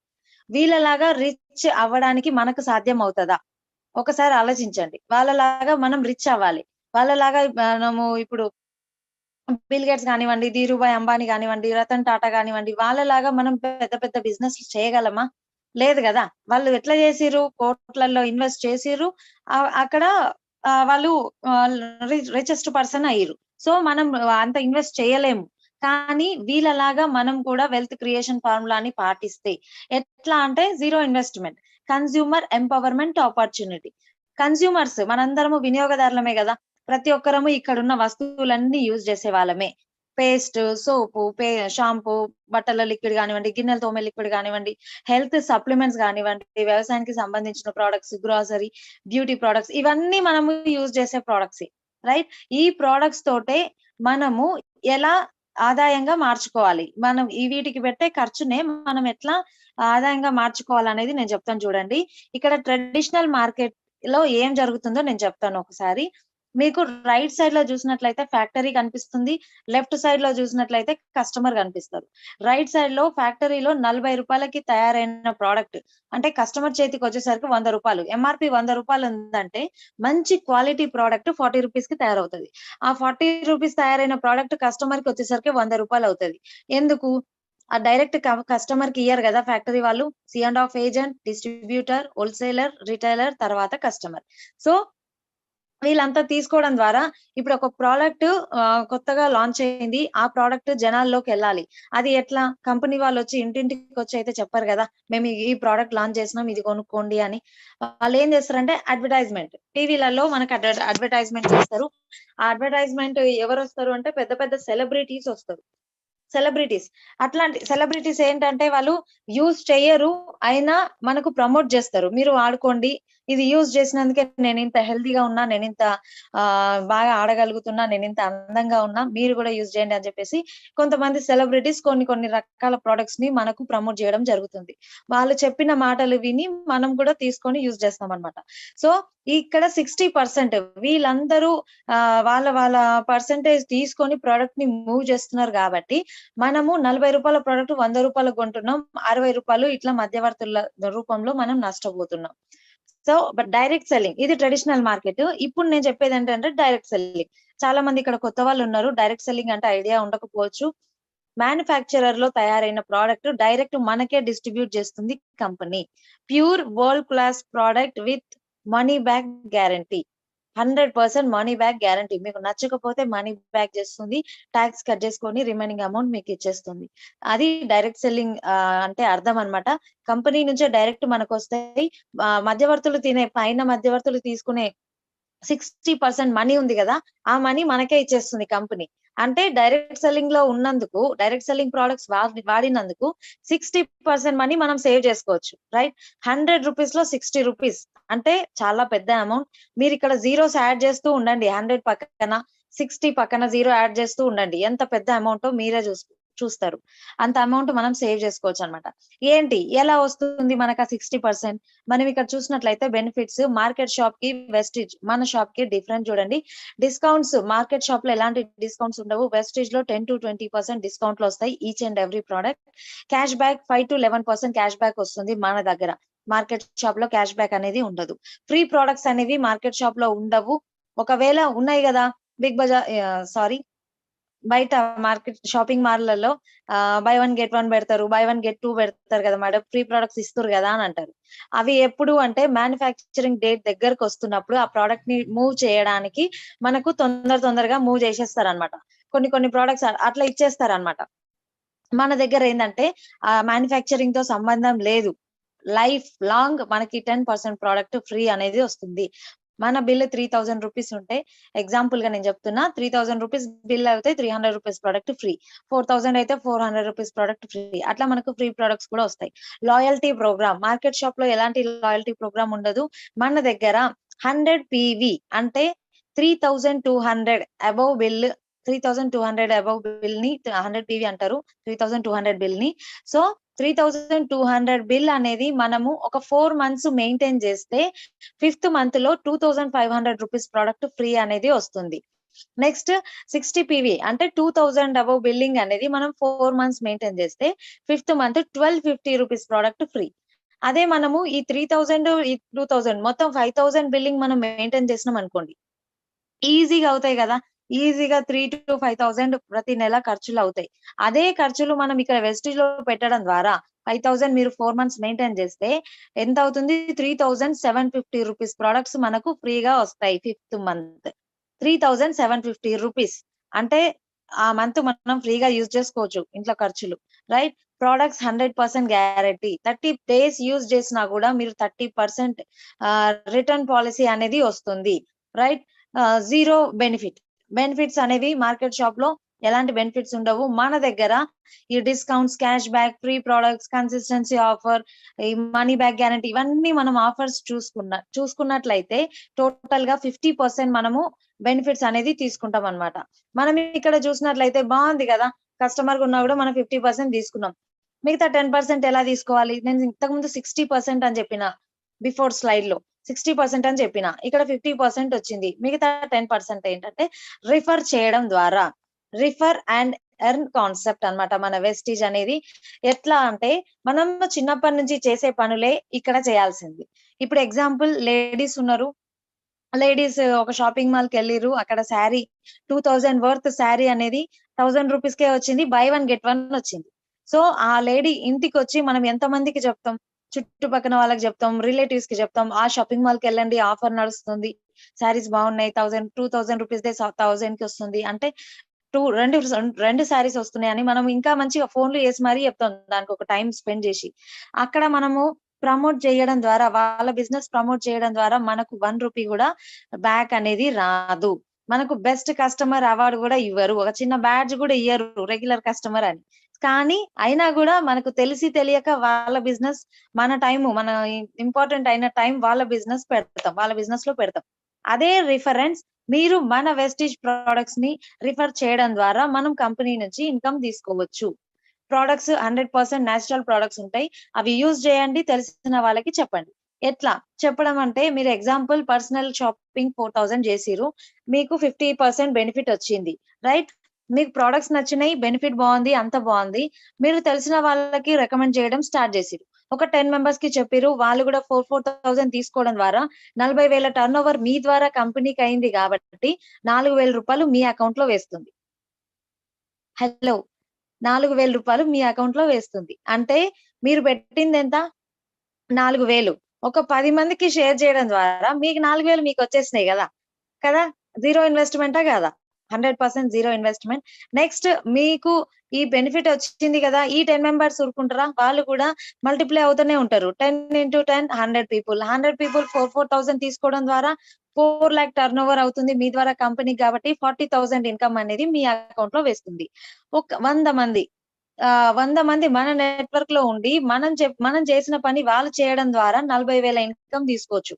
వీళ్ళలాగా రిచ్ అవ్వడానికి మనకు సాధ్యం అవుతుందా? ఒకసారి ఆలోచించండి. వాళ్ళలాగా మనం రిచ్ అవ్వాలి. వాళ్ళలాగా మనము ఇప్పుడు బిల్ గేట్స్ కానివ్వండి, ధీరుభాయ్ అంబానీ కానివ్వండి, రతన్ టాటా కానివ్వండి, వాళ్ళలాగా మనం పెద్ద పెద్ద బిజినెస్ చేయగలమా? లేదు కదా. వాళ్ళు ఎట్లా చేసిర్రు? కోట్లలో ఇన్వెస్ట్ చేసిర్రు, అక్కడ వాళ్ళు రిచెస్ట్ పర్సన్ అయ్యారు. సో మనం అంత ఇన్వెస్ట్ చేయలేము. కానీ వీళ్ళలాగా మనం కూడా వెల్త్ క్రియేషన్ ఫార్ములాని పాటిస్తే ఎట్లా అంటే, zero investment, consumer empowerment opportunity. Consumers మనందరము వినియోగదారులమే కదా. ప్రతి ఒక్కరము ఇక్కడ ఉన్న వస్తువులన్నీ యూజ్ చేసే వాళ్ళమే. పేస్ట్, సోపు, షాంపూ, బట్టల లిక్విడ్ కానివ్వండి, గిన్నెలు తోమే లిక్విడ్ కానివ్వండి, హెల్త్ సప్లిమెంట్స్ కానివ్వండి, వ్యవసాయానికి సంబంధించిన ప్రోడక్ట్స్, గ్రోసరీ, బ్యూటీ ప్రోడక్ట్స్, ఇవన్నీ మనము యూజ్ చేసే ప్రోడక్ట్స్, రైట్? ఈ ప్రోడక్ట్స్ తోటే మనము ఎలా ఆదాయంగా మార్చుకోవాలి, మనం ఈ వీటికి పెట్టే ఖర్చునే మనం ఎట్లా ఆదాయంగా మార్చుకోవాలనేది నేను చెప్తాను చూడండి. ఇక్కడ ట్రెడిషనల్ మార్కెట్ లో ఏం జరుగుతుందో నేను చెప్తాను ఒకసారి. మీకు రైట్ సైడ్ లో చూసినట్లయితే ఫ్యాక్టరీ కనిపిస్తుంది, లెఫ్ట్ సైడ్ లో చూసినట్లయితే కస్టమర్ కనిపిస్తారు. రైట్ సైడ్ లో ఫ్యాక్టరీలో 40 రూపాయలకి తయారైన ప్రోడక్ట్ అంటే కస్టమర్ చేతికి వచ్చేసరికి 100 రూపాయలు, ఎంఆర్పి 100 రూపాయలు ఉందంటే మంచి క్వాలిటీ ప్రోడక్ట్ 40 రూపీస్ కి తయారవుతుంది. ఆ 40 రూపీస్ తయారైన ప్రోడక్ట్ కస్టమర్ కి వచ్చేసరికి 100 రూపాయలు అవుతుంది. ఎందుకు? ఆ డైరెక్ట్ కస్టమర్ కి ఇయ్యరు కదా ఫ్యాక్టరీ వాళ్ళు. C&F agent, distributor, wholesaler, retailer, తర్వాత కస్టమర్. సో వీళ్ళంతా తీసుకోవడం ద్వారా ఇప్పుడు ఒక ప్రోడక్ట్ కొత్తగా లాంచ్ అయింది, ఆ ప్రోడక్ట్ జనాల్లోకి వెళ్ళాలి. అది ఎట్లా? కంపెనీ వాళ్ళు వచ్చి ఇంటింటికి వచ్చి అయితే చెప్పారు కదా, మేము ఈ ప్రోడక్ట్ లాంచ్ చేసినాం, ఇది కొనుక్కోండి అని. వాళ్ళు ఏం చేస్తారంటే అడ్వర్టైజ్మెంట్, టీవీలలో మనకు అడ్వర్టైజ్మెంట్ చేస్తారు. ఆ అడ్వర్టైజ్మెంట్ ఎవరు వస్తారు అంటే పెద్ద పెద్ద సెలబ్రిటీస్ వస్తారు. సెలబ్రిటీస్, అట్లాంటి సెలబ్రిటీస్ ఏంటంటే వాళ్ళు యూజ్ చేయరు, అయినా మనకు ప్రమోట్ చేస్తారు. మీరు వాడుకోండి, ఇది యూజ్ చేసినందుకే నేను ఇంత హెల్తీగా ఉన్నా, నేను ఇంత బాగా ఆడగలుగుతున్నా, నేను ఇంత అందంగా ఉన్నా, మీరు కూడా యూజ్ చేయండి అని చెప్పేసి కొంతమంది సెలబ్రిటీస్ కొన్ని రకాల ప్రొడక్ట్స్ ని మనకు ప్రమోట్ చేయడం జరుగుతుంది. వాళ్ళు చెప్పిన మాటలు విని మనం కూడా తీసుకొని యూజ్ చేస్తాం అన్నమాట. సో ఇక్కడ 60% వీళ్ళందరూ వాళ్ళ పర్సెంటేజ్ తీసుకొని ప్రోడక్ట్ ని మూవ్ చేస్తున్నారు కాబట్టి మనము 40 రూపాయల ప్రోడక్ట్ 100 రూపాయలకు కొంటున్నాం, 60 రూపాయలు ఇట్లా మధ్యవర్తుల రూపంలో మనం నష్టపోతున్నాం. సో బట్ డైరెక్ట్ సెల్లింగ్ ఇది ట్రెడిషనల్ మార్కెట్. ఇప్పుడు నేను చెప్పేది ఏంటంటే డైరెక్ట్ సెల్లింగ్. చాలా మంది ఇక్కడ కొత్త వాళ్ళు ఉన్నారు, డైరెక్ట్ సెల్లింగ్ అంటే ఐడియా ఉండకపోవచ్చు. మ్యానుఫ్యాక్చరర్ లో తయారైన ప్రోడక్ట్ డైరెక్ట్ మనకే డిస్ట్రిబ్యూట్ చేస్తుంది company. Pure world class product with money back guarantee. 100% money back guarantee. మీకు నచ్చకపోతే మనీ బ్యాక్ చేస్తుంది, ట్యాక్స్ కట్ చేసుకొని రిమైనింగ్ అమౌంట్ మీకు ఇచ్చేస్తుంది. అది డైరెక్ట్ సెల్లింగ్ అంటే అర్థం అన్నమాట. కంపెనీ నుంచే డైరెక్ట్ మనకు వస్తాయి. మధ్యవర్తులు తీసుకునే 60% మనీ ఉంది కదా, ఆ మనీ మనకే ఇచ్చేస్తుంది కంపెనీ. అంటే డైరెక్ట్ సెల్లింగ్ లో ఉన్నందుకు, డైరెక్ట్ సెల్లింగ్ ప్రొడక్ట్స్ వాడినందుకు 60% మనీ మనం సేవ్ చేసుకోవచ్చు, రైట్? 100 రూపీస్ లో 60 రూపీస్ అంటే చాలా పెద్ద అమౌంట్. మీరు ఇక్కడ జీరోస్ యాడ్ చేస్తూ ఉండండి, 100 పక్కన 60 పక్కన జీరో యాడ్ చేస్తూ ఉండండి. ఎంత పెద్ద అమౌంట్ మీరే చూస్తారు. అంత అమౌంట్ మనం సేవ్ చేసుకోవచ్చు అనమాట. ఏంటి, ఎలా వస్తుంది మనకు ఆ 60%? మనం ఇక్కడ చూసినట్లయితే బెనిఫిట్స్, మార్కెట్ షాప్ కి వెస్టిజ్, మన షాప్ కి డిఫరెంట్ చూడండి. డిస్కౌంట్స్, మార్కెట్ షాప్ లో ఎలాంటి డిస్కౌంట్స్ ఉండవు, వెస్టిజ్ లో 10 to 20% డిస్కౌంట్ లో వస్తాయి each and every product. Cash back 5 to 11% cash back వస్తుంది మన దగ్గర. మార్కెట్ షాప్ లో క్యాష్ బ్యాక్ అనేది ఉండదు. ఫ్రీ ప్రొడక్ట్స్ అనేవి మార్కెట్ షాప్ లో ఉండవు. ఒకవేళ ఉన్నాయి కదా, బిగ్ బజార్ సారీ బయట మార్కెట్ షాపింగ్ మాల్లలో బై 1 గెట్ 1 పెడతారు, బై 1 గెట్ 2 పెడతారు కదా మేడం, ఫ్రీ ప్రొడక్ట్స్ ఇస్తారు కదా అని అంటారు. అవి ఎప్పుడు అంటే మ్యానుఫ్యాక్చరింగ్ డేట్ దగ్గరకు వస్తున్నప్పుడు ఆ ప్రోడక్ట్ ని మూవ్ చేయడానికి మనకు తొందరగా మూవ్ చేసేస్తారు అనమాట. కొన్ని ప్రొడక్ట్స్ అట్లా ఇచ్చేస్తారు అనమాట. మన దగ్గర ఏంటంటే ఆ మ్యానుఫ్యాక్చరింగ్ తో సంబంధం లేదు, లైఫ్ లాంగ్ మనకి 10% ప్రోడక్ట్ ఫ్రీ అనేది వస్తుంది. మన బిల్ 3000 రూపీస్ ఉంటే, ఎగ్జాంపుల్ గా నేను చెప్తున్నా, 3000 రూపీస్ బిల్ అయితే 300 రూపీస్ ప్రోడక్ట్ ఫ్రీ, 4000 అయితే 400 రూపీస్ ప్రోడక్ట్ ఫ్రీ. అట్లా మనకు ఫ్రీ ప్రొడక్ట్స్ కూడా వస్తాయి. లాయల్టీ ప్రోగ్రామ్, మార్కెట్ షాప్ లో ఎలాంటి లాయల్టీ ప్రోగ్రామ్ ఉండదు. మన దగ్గర 100 PV అంటే 3200 అబౌవ్ బిల్, 3200 అబౌవ్ బిల్ ని 100 PV అంటారు, 3200 బిల్ ని. సో 3200 బిల్ అనేది మనము ఒక 4 మంత్స్ మెయింటైన్ చేస్తే 5th మంత్ లో 2500 రూపీస్ ప్రోడక్ట్ ఫ్రీ అనేది వస్తుంది. నెక్స్ట్ 60 PV అంటే 2000 అబౌవ్ బిల్లింగ్ అనేది మనం 4 మంత్స్ మెయింటైన్ చేస్తే 5th month 1250 rupees product free. అదే మనము ఈ 3000 ఈ 2000 మొత్తం 5000 బిల్లింగ్ మనం మెయింటైన్ చేసినాం అనుకోండి, ఈజీగా అవుతాయి కదా, ఈజీగా 3 to 5000 ప్రతి నెల ఖర్చులు అవుతాయి. అదే ఖర్చులు మనం ఇక్కడ వెస్టిజ్ లో పెట్టడం ద్వారా 5000 మీరు 4 మంత్స్ మెయింటైన్ చేస్తే ఎంత అవుతుంది, 3750 రూపీస్ ప్రొడక్ట్స్ మనకు ఫ్రీగా వస్తాయి 5th మంత్. 3750 రూపీస్ అంటే ఆ మంత్ మనం ఫ్రీగా యూజ్ చేసుకోవచ్చు ఇంట్లో ఖర్చులు, right. Products 100% guarantee, 30 days use చేసినా కూడా మీరు 30% రిటర్న్ పాలసీ అనేది వస్తుంది, రైట్. జీరో బెనిఫిట్స్ అనేవి మార్కెట్ షాప్ లో ఎలాంటి బెనిఫిట్స్ ఉండవు. మన దగ్గర ఈ discounts, cash back, free products, consistency offer, ఈ మనీ బ్యాక్ గ్యారంటీ, ఇవన్నీ మనం ఆఫర్స్ చూసుకున్నట్లయితే టోటల్ గా 50% మనము బెనిఫిట్స్ అనేది తీసుకుంటాం అన్నమాట. మనం ఇక్కడ చూసినట్లయితే బాగుంది కదా, కస్టమర్ ఉన్నా కూడా మనం 50% తీసుకున్నాం. మిగతా 10% ఎలా తీసుకోవాలి, నేను ఇంతకుముందు 60% అని చెప్పిన, బిఫోర్ స్లైడ్ లో 60% అని చెప్పిన, ఇక్కడ 50% వచ్చింది. మిగతా 10% ఏంటంటే రిఫర్ చేయడం ద్వారా, రిఫర్ అండ్ ఎర్న్ కాన్సెప్ట్ అన్నమాట మన వెస్టీజ్ అనేది. ఎట్లా అంటే మనం చిన్నప్పటి నుంచి చేసే పనులే ఇక్కడ చేయాల్సింది. ఇప్పుడు ఎగ్జాంపుల్ లేడీస్ ఉన్నారు, లేడీస్ ఒక షాపింగ్ మాల్ కి వెళ్ళిరు, అక్కడ శారీ 2000 వర్త్ శారీ అనేది 1000 రూపీస్ కే వచ్చింది, బై 1 గెట్ 1 వచ్చింది. సో ఆ లేడీ ఇంటికి వచ్చి మనం ఎంత మందికి చెప్తాం, చుట్టుపక్కల వాళ్ళకి చెప్తాం, రిలేటివ్స్ కి చెప్తాం, ఆ షాపింగ్ మాల్ కి వెళ్ళండి, ఆఫర్ నడుస్తుంది, శారీస్ బాగున్నాయి, 2000 రూపీస్ దే 1000 కి వస్తుంది అంటే రెండు శారీస్ వస్తున్నాయి అని మనం ఇంకా మంచిగా ఫోన్లు చేసి మరీ చెప్తాం, దానికి ఒక టైం స్పెండ్ చేసి. అక్కడ మనము ప్రమోట్ చేయడం ద్వారా, వాళ్ళ బిజినెస్ ప్రమోట్ చేయడం ద్వారా మనకు 1 రూపీ కూడా బ్యాక్ అనేది రాదు. మనకు బెస్ట్ కస్టమర్ అవార్డు కూడా ఇవ్వరు, ఒక చిన్న బ్యాడ్జ్ కూడా ఇయ్యరు రెగ్యులర్ కస్టమర్ అని. కానీ అయినా కూడా మనకు తెలిసి తెలియక వాళ్ళ బిజినెస్, మన టైం, మన ఇంపార్టెంట్ అయిన టైం వాళ్ళ బిజినెస్ లో పెడతాం. అదే రిఫరెన్స్ మీరు మన వెస్టీజ్ ప్రొడక్ట్స్ ని రిఫర్ చేయడం ద్వారా మనం కంపెనీ నుంచి ఇన్కమ్ తీసుకోవచ్చు. ప్రొడక్ట్స్ 100% నేచురల్ ప్రొడక్ట్స్ ఉంటాయి, అవి యూజ్ చేయండి, తెలిసిన వాళ్ళకి చెప్పండి. ఎట్లా చెప్పడం అంటే, మీరు ఎగ్జాంపుల్ పర్సనల్ షాపింగ్ 4000 చేసిరు, మీకు 50% బెనిఫిట్ వచ్చింది, రైట్. మీకు ప్రొడక్ట్స్ నచ్చినాయి, బెనిఫిట్ బాగుంది, అంత బాగుంది, మీరు తెలిసిన వాళ్ళకి రికమెండ్ చేయడం స్టార్ట్ చేసిరు. ఒక 10 మెంబర్స్ కి చెప్పిరు, వాళ్ళు కూడా 4000 తీసుకోవడం ద్వారా 40,000 టర్న్ ఓవర్ మీ ద్వారా కంపెనీకి అయింది కాబట్టి 4000 రూపాయలు మీ అకౌంట్ లో వేస్తుంది. హలో, 4000 రూపాయలు మీ అకౌంట్ లో వేస్తుంది అంటే మీరు పెట్టింది ఎంత, 4000. ఒక 10 మందికి షేర్ చేయడం ద్వారా మీకు 4000 మీకు వచ్చేసినాయి కదా, జీరో ఇన్వెస్ట్మెంటా కదా, 100% జీరో ఇన్వెస్ట్మెంట్. నెక్స్ట్ మీకు ఈ బెనిఫిట్ వచ్చింది కదా, ఈ 10 మెంబర్స్ ఊరుకుంటారా, వాళ్ళు కూడా మల్టిప్లై అవుతూనే ఉంటారు. 10 into 10 100 people, 100 people 4,000 తీసుకోవడం ద్వారా 4 lakh టర్న్ ఓవర్ అవుతుంది మీ ద్వారా కంపెనీ కాబట్టి 40,000 ఇన్కమ్ అనేది మీ అకౌంట్ లో వేస్తుంది. ఒక 100 మంది మన నెట్వర్క్ లో ఉండి మనం చేసిన పని వాళ్ళు చేయడం ద్వారా 40,000 ఇన్కమ్ తీసుకోవచ్చు.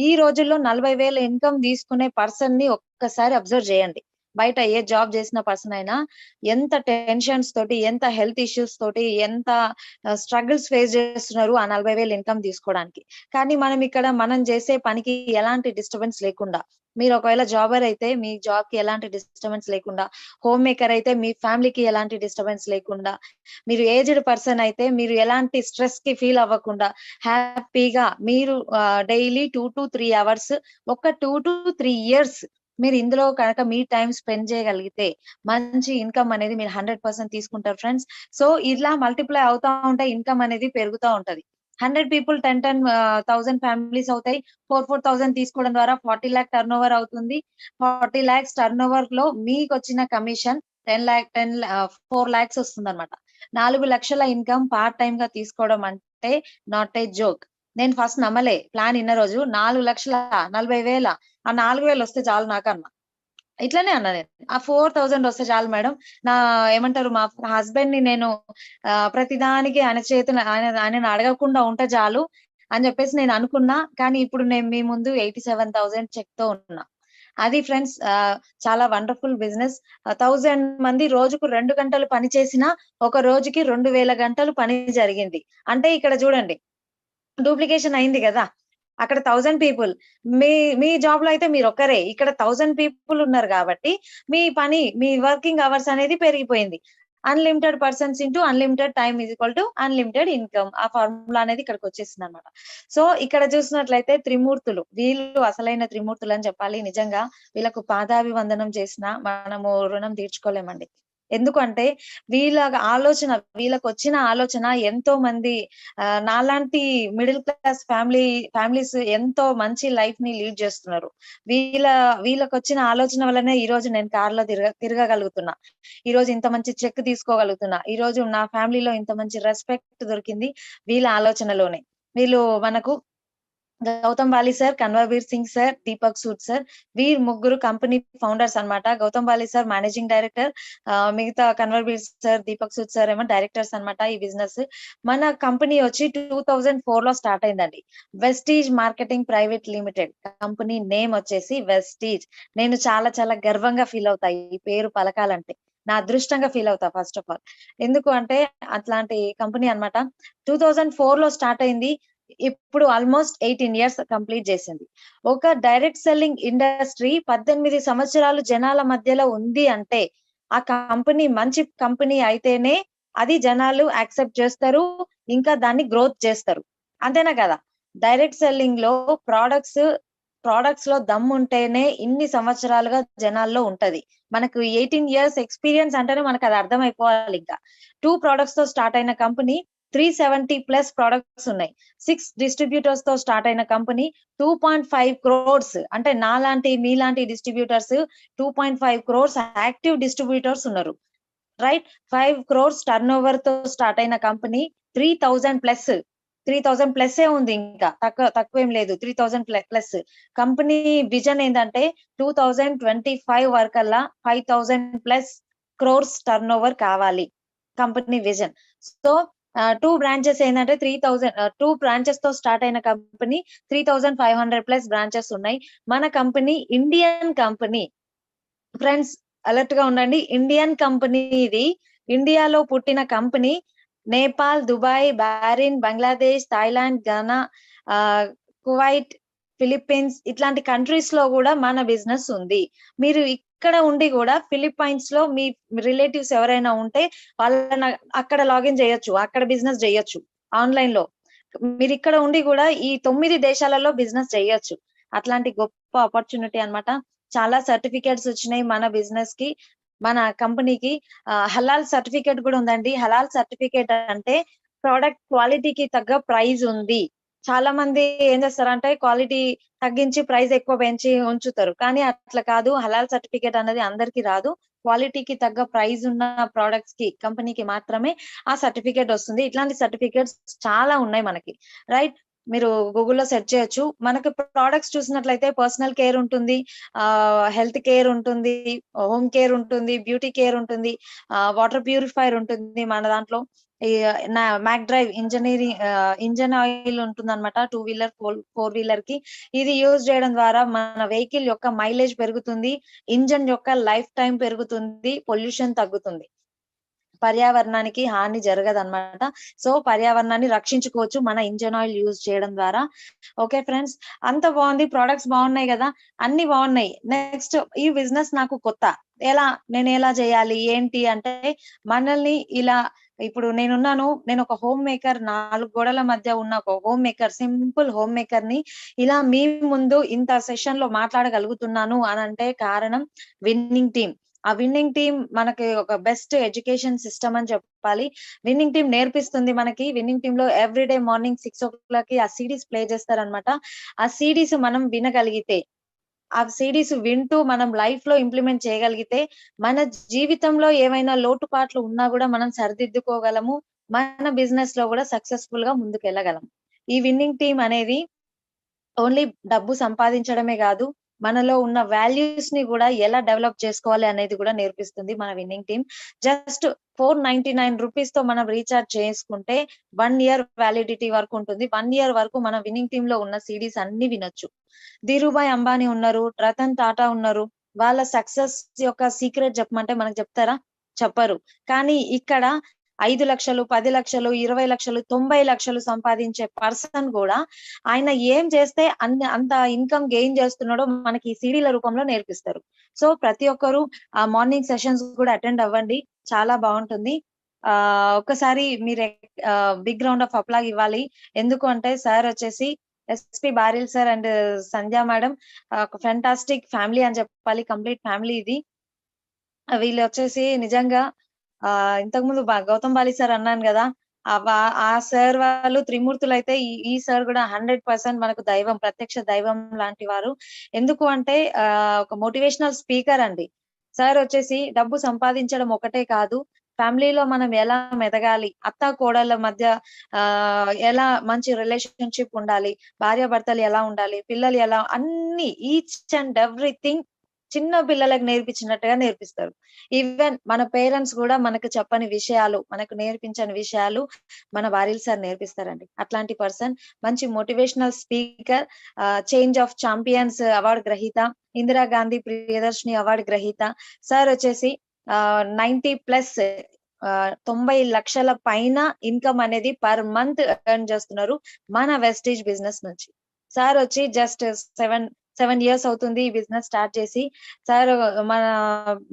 ఈ రోజుల్లో 40,000 ఇన్కమ్ తీసుకునే పర్సన్ ని ఒక్కసారి అబ్జర్వ్ చేయండి. బయట ఏ జాబ్ చేసిన పర్సన్ అయినా ఎంత టెన్షన్స్ తోటి, ఎంత హెల్త్ ఇష్యూస్ తోటి, ఎంత స్ట్రగుల్స్ ఫేస్ చేస్తున్నారు ఆ 40,000 ఇన్కమ్ తీసుకోవడానికి. కానీ మనం చేసే పనికి ఎలాంటి డిస్టర్బెన్స్ లేకుండా, మీరు ఒకవేళ జాబర్ అయితే మీ జాబ్ కి ఎలాంటి డిస్టర్బెన్స్ లేకుండా, హోమ్ మేకర్ అయితే మీ ఫ్యామిలీకి ఎలాంటి డిస్టర్బెన్స్ లేకుండా, మీరు ఏజ్డ్ పర్సన్ అయితే మీరు ఎలాంటి స్ట్రెస్ కి ఫీల్ అవ్వకుండా హ్యాపీగా మీరు డైలీ 2 to 3 అవర్స్ ఒక 2 to 3 ఇయర్స్ మీరు ఇందులో కనుక మీ టైం స్పెండ్ చేయగలిగితే మంచి ఇన్కమ్ అనేది మీరు 100% తీసుకుంటారు ఫ్రెండ్స్. సో ఇలా మల్టిప్లై అవుతా ఉంటాయి, ఇన్కమ్ అనేది పెరుగుతూ ఉంటది. 100 పీపుల్ 10,000 ఫ్యామిలీస్ అవుతాయి. 4,000 తీసుకోవడం ద్వారా 40 lakh టర్న్ ఓవర్ అవుతుంది. 40 lakhs టర్న్ ఓవర్ లో మీకు వచ్చిన కమిషన్ 4 lakhs వస్తుంది అనమాట. 4 లక్షల ఇన్కమ్ పార్ట్ టైం గా తీసుకోవడం అంటే నాట్ ఏ జోక్. నేను ఫస్ట్ నమ్మలే ప్లాన్ ఇన్న రోజు. 4,40,000 ఆ 4,000 వస్తే చాలు నాకన్నా. ఇట్లనే అన్నా నేను. ఆ 4,000 వస్తే చాలు మేడం. ఏమంటారు మా హస్బెండ్ ని నేను ప్రతిదానికి ఆయనను అడగకుండా ఉంటే చాలు అని చెప్పేసి నేను అనుకున్నా. కానీ ఇప్పుడు నేను మీ ముందు 87,000 చెక్ తో ఉన్నా. అది ఫ్రెండ్స్ చాలా వండర్ఫుల్ బిజినెస్. 1000 మంది రోజుకు 2 గంటలు పని చేసినా ఒక రోజుకి 2,000 గంటలు పని జరిగింది. అంటే ఇక్కడ చూడండి డూప్లికేషన్ అయింది కదా. అక్కడ 1000 పీపుల్, మీ జాబ్ లో అయితే మీరు ఒక్కరే, ఇక్కడ 1000 పీపుల్ ఉన్నారు కాబట్టి మీ వర్కింగ్ అవర్స్ అనేది పెరిగిపోయింది. Unlimited persons into unlimited time is equal to unlimited income. ఆ ఫార్ములా అనేది ఇక్కడికి వచ్చేసింది అనమాట. సో ఇక్కడ చూసినట్లయితే త్రిమూర్తులు, వీళ్ళు అసలైన త్రిమూర్తులు అని చెప్పాలి. నిజంగా వీళ్ళకు పాదాభివందనం చేసినా మనము రుణం తీర్చుకోలేమండి. ఎందుకంటే వీళ్ళకు వచ్చిన ఆలోచన ఎంతో మంది నాలాంటి మిడిల్ క్లాస్ ఫ్యామిలీస్ ఎంతో మంచి లైఫ్ ని లీడ్ చేస్తున్నారు. వీళ్ళకి వచ్చిన ఆలోచన వల్లనే ఈ రోజు నేను కార్లో తిరగగలుగుతున్నా. ఈ రోజు ఇంత మంచి చెక్ తీసుకోగలుగుతున్నా. ఈ రోజు నా ఫ్యామిలీలో ఇంత మంచి రెస్పెక్ట్ దొరికింది వీళ్ళ ఆలోచనలోనే. వీళ్ళు మనకు Gautam Bali sir, Kanwarbir Singh sir, Deepak Sood sir, వీరు ముగ్గురు కంపెనీ ఫౌండర్స్ అన్నమాట. Gautam Bali sir managing director, మిగతా కన్వర్బీర్ సార్, దీపక్ సూద్ సార్ ఏమో డైరెక్టర్స్ అన్నమాట ఈ బిజినెస్. మన కంపెనీ వచ్చి 2004 లో స్టార్ట్ అయిందండి. Vestige marketing private limited. Company name వచ్చేసి వెస్టీజ్. నేను చాలా చాలా గర్వంగా ఫీల్ అవుతా ఈ పేరు పలకాలంటే. నా అదృష్టంగా ఫీల్ అవుతా ఫస్ట్ ఆఫ్ ఆల్. ఎందుకు అంటే అట్లాంటి కంపెనీ అన్నమాట. 2004 లో స్టార్ట్ అయింది. ఇప్పుడు ఆల్మోస్ట్ 18 years కంప్లీట్ చేసింది. ఒక డైరెక్ట్ సెల్లింగ్ ఇండస్ట్రీ 18 సంవత్సరాలు జనాల మధ్యలో ఉంది అంటే ఆ కంపెనీ మంచి కంపెనీ అయితేనే అది జనాలు యాక్సెప్ట్ చేస్తారు, ఇంకా దాన్ని గ్రోత్ చేస్తారు. అంతేనా కదా. డైరెక్ట్ సెల్లింగ్ లో ప్రొడక్ట్స్ లో దమ్ ఉంటేనే ఇన్ని సంవత్సరాలుగా జనాల్లో ఉంటది. మనకు 18 years ఎక్స్పీరియన్స్ అంటేనే మనకు అది అర్థమైపోవాలి. ఇంకా 2 products తో స్టార్ట్ అయిన కంపెనీ 370+ ప్రొడక్ట్స్ ఉన్నాయి. 6 distributors తో స్టార్ట్ అయిన కంపెనీ 2.5 crores, అంటే మీలాంటి డిస్ట్రిబ్యూటర్స్ 2.5 crores యాక్టివ్ డిస్ట్రిబ్యూటర్స్ ఉన్నారు. రైట్. 5 crores టర్న్ ఓవర్ తో స్టార్ట్ అయిన కంపెనీ 3,000+ ఉంది. ఇంకా తక్కువేం లేదు. 3,000+. కంపెనీ విజన్ ఏంటంటే 2025 వరకల్లా 5,000+ crores టర్న్ ఓవర్ కావాలి కంపెనీ విజన్. సో 2 బ్రాంచెస్ ఏంటంటే 2 బ్రాంచెస్ తో స్టార్ట్ అయిన కంపెనీ 3,500+ బ్రాంచెస్ ఉన్నాయి. మన company Indian company friends, alert గా ఉండండి. ఇండియన్ కంపెనీ ఇది. ఇండియాలో పుట్టిన company. Nepal, Dubai, Bahrain, Bangladesh, Thailand, Ghana, Kuwait, Philippines ఇట్లాంటి కంట్రీస్ లో కూడా మన బిజినెస్ ఉంది. మీరు ఇక్కడ ఉండి కూడా ఫిలిప్పైన్స్ లో మీ రిలేటివ్స్ ఎవరైనా ఉంటే వాళ్ళని అక్కడ లాగిన్ చేయొచ్చు, అక్కడ బిజినెస్ చేయొచ్చు ఆన్లైన్ లో. మీరు ఇక్కడ ఉండి కూడా ఈ 9 దేశాలలో బిజినెస్ చేయొచ్చు. అట్లాంటి గొప్ప ఆపర్చునిటీ అన్నమాట. చాలా సర్టిఫికేట్స్ వచ్చినాయి మన బిజినెస్ కి, మన కంపెనీకి. హలాల్ సర్టిఫికేట్ కూడా ఉందండి. హలాల్ సర్టిఫికేట్ అంటే ప్రోడక్ట్ క్వాలిటీకి తగ్గ ప్రైజ్ ఉంది. చాలా మంది ఏం చేస్తారంటే క్వాలిటీ తగ్గించి ప్రైస్ ఎక్కువ పెంచి ఉంచుతారు. కానీ అట్లా కాదు. హలాల్ సర్టిఫికేట్ అనేది అందరికి రాదు. క్వాలిటీకి తగ్గ ప్రైజ్ ఉన్న ప్రొడక్ట్స్ కి, కంపెనీకి మాత్రమే ఆ సర్టిఫికేట్ వస్తుంది. ఇట్లాంటి సర్టిఫికేట్స్ చాలా ఉన్నాయి మనకి. రైట్. మీరు గూగుల్లో సెర్చ్ చేయొచ్చు. మనకి ప్రొడక్ట్స్ చూసినట్లయితే పర్సనల్ కేర్ ఉంటుంది, హెల్త్ కేర్ ఉంటుంది, హోమ్ కేర్ ఉంటుంది, బ్యూటీ కేర్ ఉంటుంది, వాటర్ ప్యూరిఫైర్ ఉంటుంది మన దాంట్లో. నా మ్యాక్ డ్రైవ్ ఇంజన్ ఆయిల్ ఉంటుంది అనమాట, 2 వీలర్ 4 వీలర్ కి. ఇది యూజ్ చేయడం ద్వారా మన వెహికల్ యొక్క మైలేజ్ పెరుగుతుంది, ఇంజన్ యొక్క లైఫ్ టైం పెరుగుతుంది, పొల్యూషన్ తగ్గుతుంది, పర్యావరణానికి హాని జరగదన్నమాట. సో పర్యావరణాన్ని రక్షించుకోవచ్చు మన ఇంజన్ ఆయిల్ యూజ్ చేయడం ద్వారా. ఓకే ఫ్రెండ్స్, అంత బాగుంది, ప్రొడక్ట్స్ బాగున్నాయి కదా, అన్ని బాగున్నాయి. నెక్స్ట్ ఈ బిజినెస్ నాకు కొత్త, నేను ఎలా చేయాలి ఏంటి అంటే, మనల్ని ఇలా ఇప్పుడు నేను ఒక హోమ్ మేకర్, 4 గోడల మధ్య ఉన్న ఒక home maker, simple home maker ని ఇలా మీ ముందు ఇంత సెషన్ లో మాట్లాడగలుగుతున్నాను అని అంటే కారణం విన్నింగ్ టీమ్. ఆ విన్నింగ్ టీమ్ మనకి ఒక బెస్ట్ ఎడ్యుకేషన్ సిస్టమ్ అని చెప్పాలి. విన్నింగ్ టీమ్ నేర్పిస్తుంది మనకి. విన్నింగ్ టీమ్ లో ఎవ్రీడే మార్నింగ్ 6 o'clock కి ఆ సిడీస్ ప్లే చేస్తారనమాట. ఆ సిడీస్ మనం వినగలిగితే, ఆ సిడీస్ వింటూ మనం లైఫ్ లో ఇంప్లిమెంట్ చేయగలిగితే, మన జీవితంలో ఏవైనా లోటుపాట్లు ఉన్నా కూడా మనం సరిదిద్దుకోగలము, మన బిజినెస్ లో కూడా సక్సెస్ఫుల్ గా ముందుకెళ్ళగలం. ఈ విన్నింగ్ టీమ్ అనేది ఓన్లీ డబ్బు సంపాదించడమే కాదు, మనలో ఉన్న వాల్యూస్ ని కూడా ఎలా డెవలప్ చేసుకోవాలి అనేది కూడా నేర్పిస్తుంది మన విన్నింగ్ టీమ్. జస్ట్ 499 రూపీస్ తో మనం రీఛార్జ్ చేసుకుంటే 1 year వ్యాలిడిటీ వరకు ఉంటుంది. 1 year వరకు మన విన్నింగ్ టీమ్ లో ఉన్న సిడీస్ అన్ని వినొచ్చు. ధీరుభాయ్ అంబానీ ఉన్నారు, రతన్ టాటా ఉన్నారు. వాళ్ళ సక్సెస్ యొక్క సీక్రెట్ చెప్పమంటే మనకు చెప్తారా? చెప్పరు. కానీ ఇక్కడ 5 లక్షలు, 10 లక్షలు, 20 లక్షలు, 90 లక్షలు సంపాదించే పర్సన్ కూడా ఆయన ఏం చేస్తే అంత ఇన్కమ్ గెయిన్ చేస్తున్నాడో మనకి ఈ సీడీల రూపంలో నేర్పిస్తారు. సో ప్రతి ఒక్కరు ఆ మార్నింగ్ సెషన్స్ కూడా అటెండ్ అవ్వండి, చాలా బాగుంటుంది. ఒక్కసారి మీరు బిగ్ రౌండ్ ఆఫ్ అప్లాగ్ ఇవ్వాలి. ఎందుకు అంటే సార్ వచ్చేసి SP Baril sir and Sandhya madam ఒక ఫెంటాస్టిక్ ఫ్యామిలీ అని చెప్పాలి, కంప్లీట్ ఫ్యామిలీ ఇది. వీళ్ళు వచ్చేసి నిజంగా ఇంతకు ముందు గౌతమ్ బాలి సార్ అన్నాను కదా, ఆ సార్ వాళ్ళు త్రిమూర్తులు అయితే ఈ సార్ కూడా 100% మనకు దైవం, ప్రత్యక్ష దైవం లాంటి వారు. ఎందుకు అంటే ఒక మోటివేషనల్ స్పీకర్ అండి. సార్ వచ్చేసి డబ్బు సంపాదించడం ఒకటే కాదు, ఫ్యామిలీలో మనం ఎలా మెదగాలి, అత్త కోడళ్ళ మధ్య ఎలా మంచి రిలేషన్షిప్ ఉండాలి, భార్యాభర్తలు ఎలా ఉండాలి, పిల్లలు ఎలా, అన్ని ఈచ్ అండ్ ఎవ్రీథింగ్ చిన్న పిల్లలకు నేర్పించినట్టుగా నేర్పిస్తారు. ఈవెన్ మన పేరెంట్స్ కూడా మనకు చెప్పని విషయాలు, మనకు నేర్పించని విషయాలు మన బారిల్ సార్ నేర్పిస్తారండి. అట్లాంటి పర్సన్, మంచి motivational speaker, change of champions award గ్రహీత, ఇందిరాగాంధీ ప్రియదర్శిని అవార్డు గ్రహీత. సార్ వచ్చేసి 90+ 90 లక్షల పైన ఇన్కమ్ అనేది పర్ మంత్ ఎర్న్ చేస్తున్నారు మన వెస్టేజ్ బిజినెస్ నుంచి. సార్ వచ్చి జస్ట్ 7 years అవుతుంది ఈ బిజినెస్ స్టార్ట్ చేసి. సార్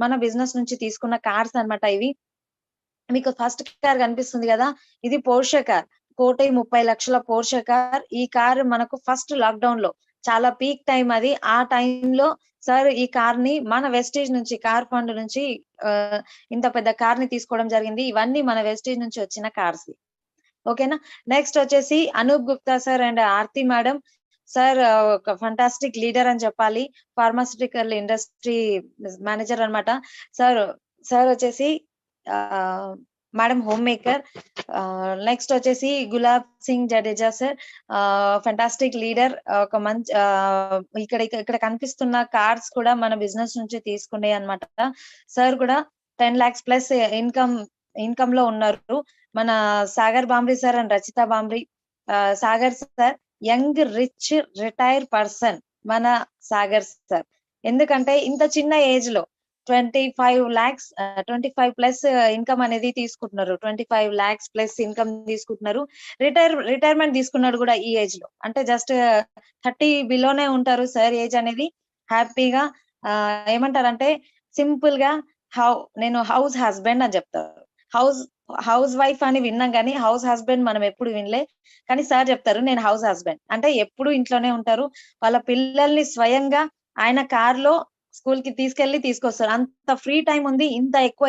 మన బిజినెస్ నుంచి తీసుకున్న కార్స్ అన్నమాట ఇవి. మీకు ఫస్ట్ కార్ కనిపిస్తుంది కదా, ఇది పోర్షే కార్, 1,30 లక్షల పోర్షే కార్. ఈ కార్ మనకు ఫస్ట్ లాక్డౌన్ లో చాలా పీక్ టైం అది. ఆ టైంలో సార్ ఈ కార్ ని మన వెస్టేజ్ నుంచి, కార్ ఫండ్ నుంచి ఇంత పెద్ద కార్ ని తీసుకోవడం జరిగింది. ఇవన్నీ మన వెస్టేజ్ నుంచి వచ్చిన కార్స్. ఓకేనా. నెక్స్ట్ వచ్చేసి Anoop Gupta sir and Aarti madam. Sir ఒక ఫంటాస్టిక్ లీడర్ అని చెప్పాలి, ఫార్మాస్యూటికల్ ఇండస్ట్రీ మేనేజర్ అన్నమాట. సార్ వచ్చేసి మేడం హోమ్ మేకర్. నెక్స్ట్ వచ్చేసి Gulab Singh Jadeja sir, fantastic leader. ఒక మంచి ఇక్కడ కనిపిస్తున్న కార్స్ కూడా మన బిజినెస్ నుంచి తీసుకునే అన్నమాట. సార్ కూడా 10 lakhs+ ఇన్కమ్ లో ఉన్నారు. మన Sagar Bhambri sir and Rachitha Bhambri. Sagar sir young rich retire person మన సాగర్ సార్. ఎందుకంటే ఇంత చిన్న ఏజ్ లో 25 lakhs 25+ ఇన్కమ్ అనేది తీసుకుంటున్నారు, 25 lakhs+ ఇన్కమ్ తీసుకుంటున్నారు. రిటైర్మెంట్ తీసుకున్నాడు కూడా ఈ ఏజ్ లో. అంటే జస్ట్ 30 బిలోనే ఉంటారు సార్ ఏజ్ అనేది. హ్యాపీగా ఏమంటారంటే సింపుల్ గా నేను హౌస్ హస్బెండ్ అని చెప్తారు. హౌస్ వైఫ్ అని విన్నాం కానీ హౌస్ హస్బెండ్ మనం ఎప్పుడు వినలే. కానీ సార్ చెప్తారు నేను హౌస్ హస్బెండ్ అంటే ఎప్పుడు ఇంట్లోనే ఉంటారు. వాళ్ళ పిల్లల్ని స్వయంగా ఆయన కార్ లో స్కూల్ కి తీసుకొస్తారు. అంత ఫ్రీ టైం ఉంది ఇంత ఎక్కువ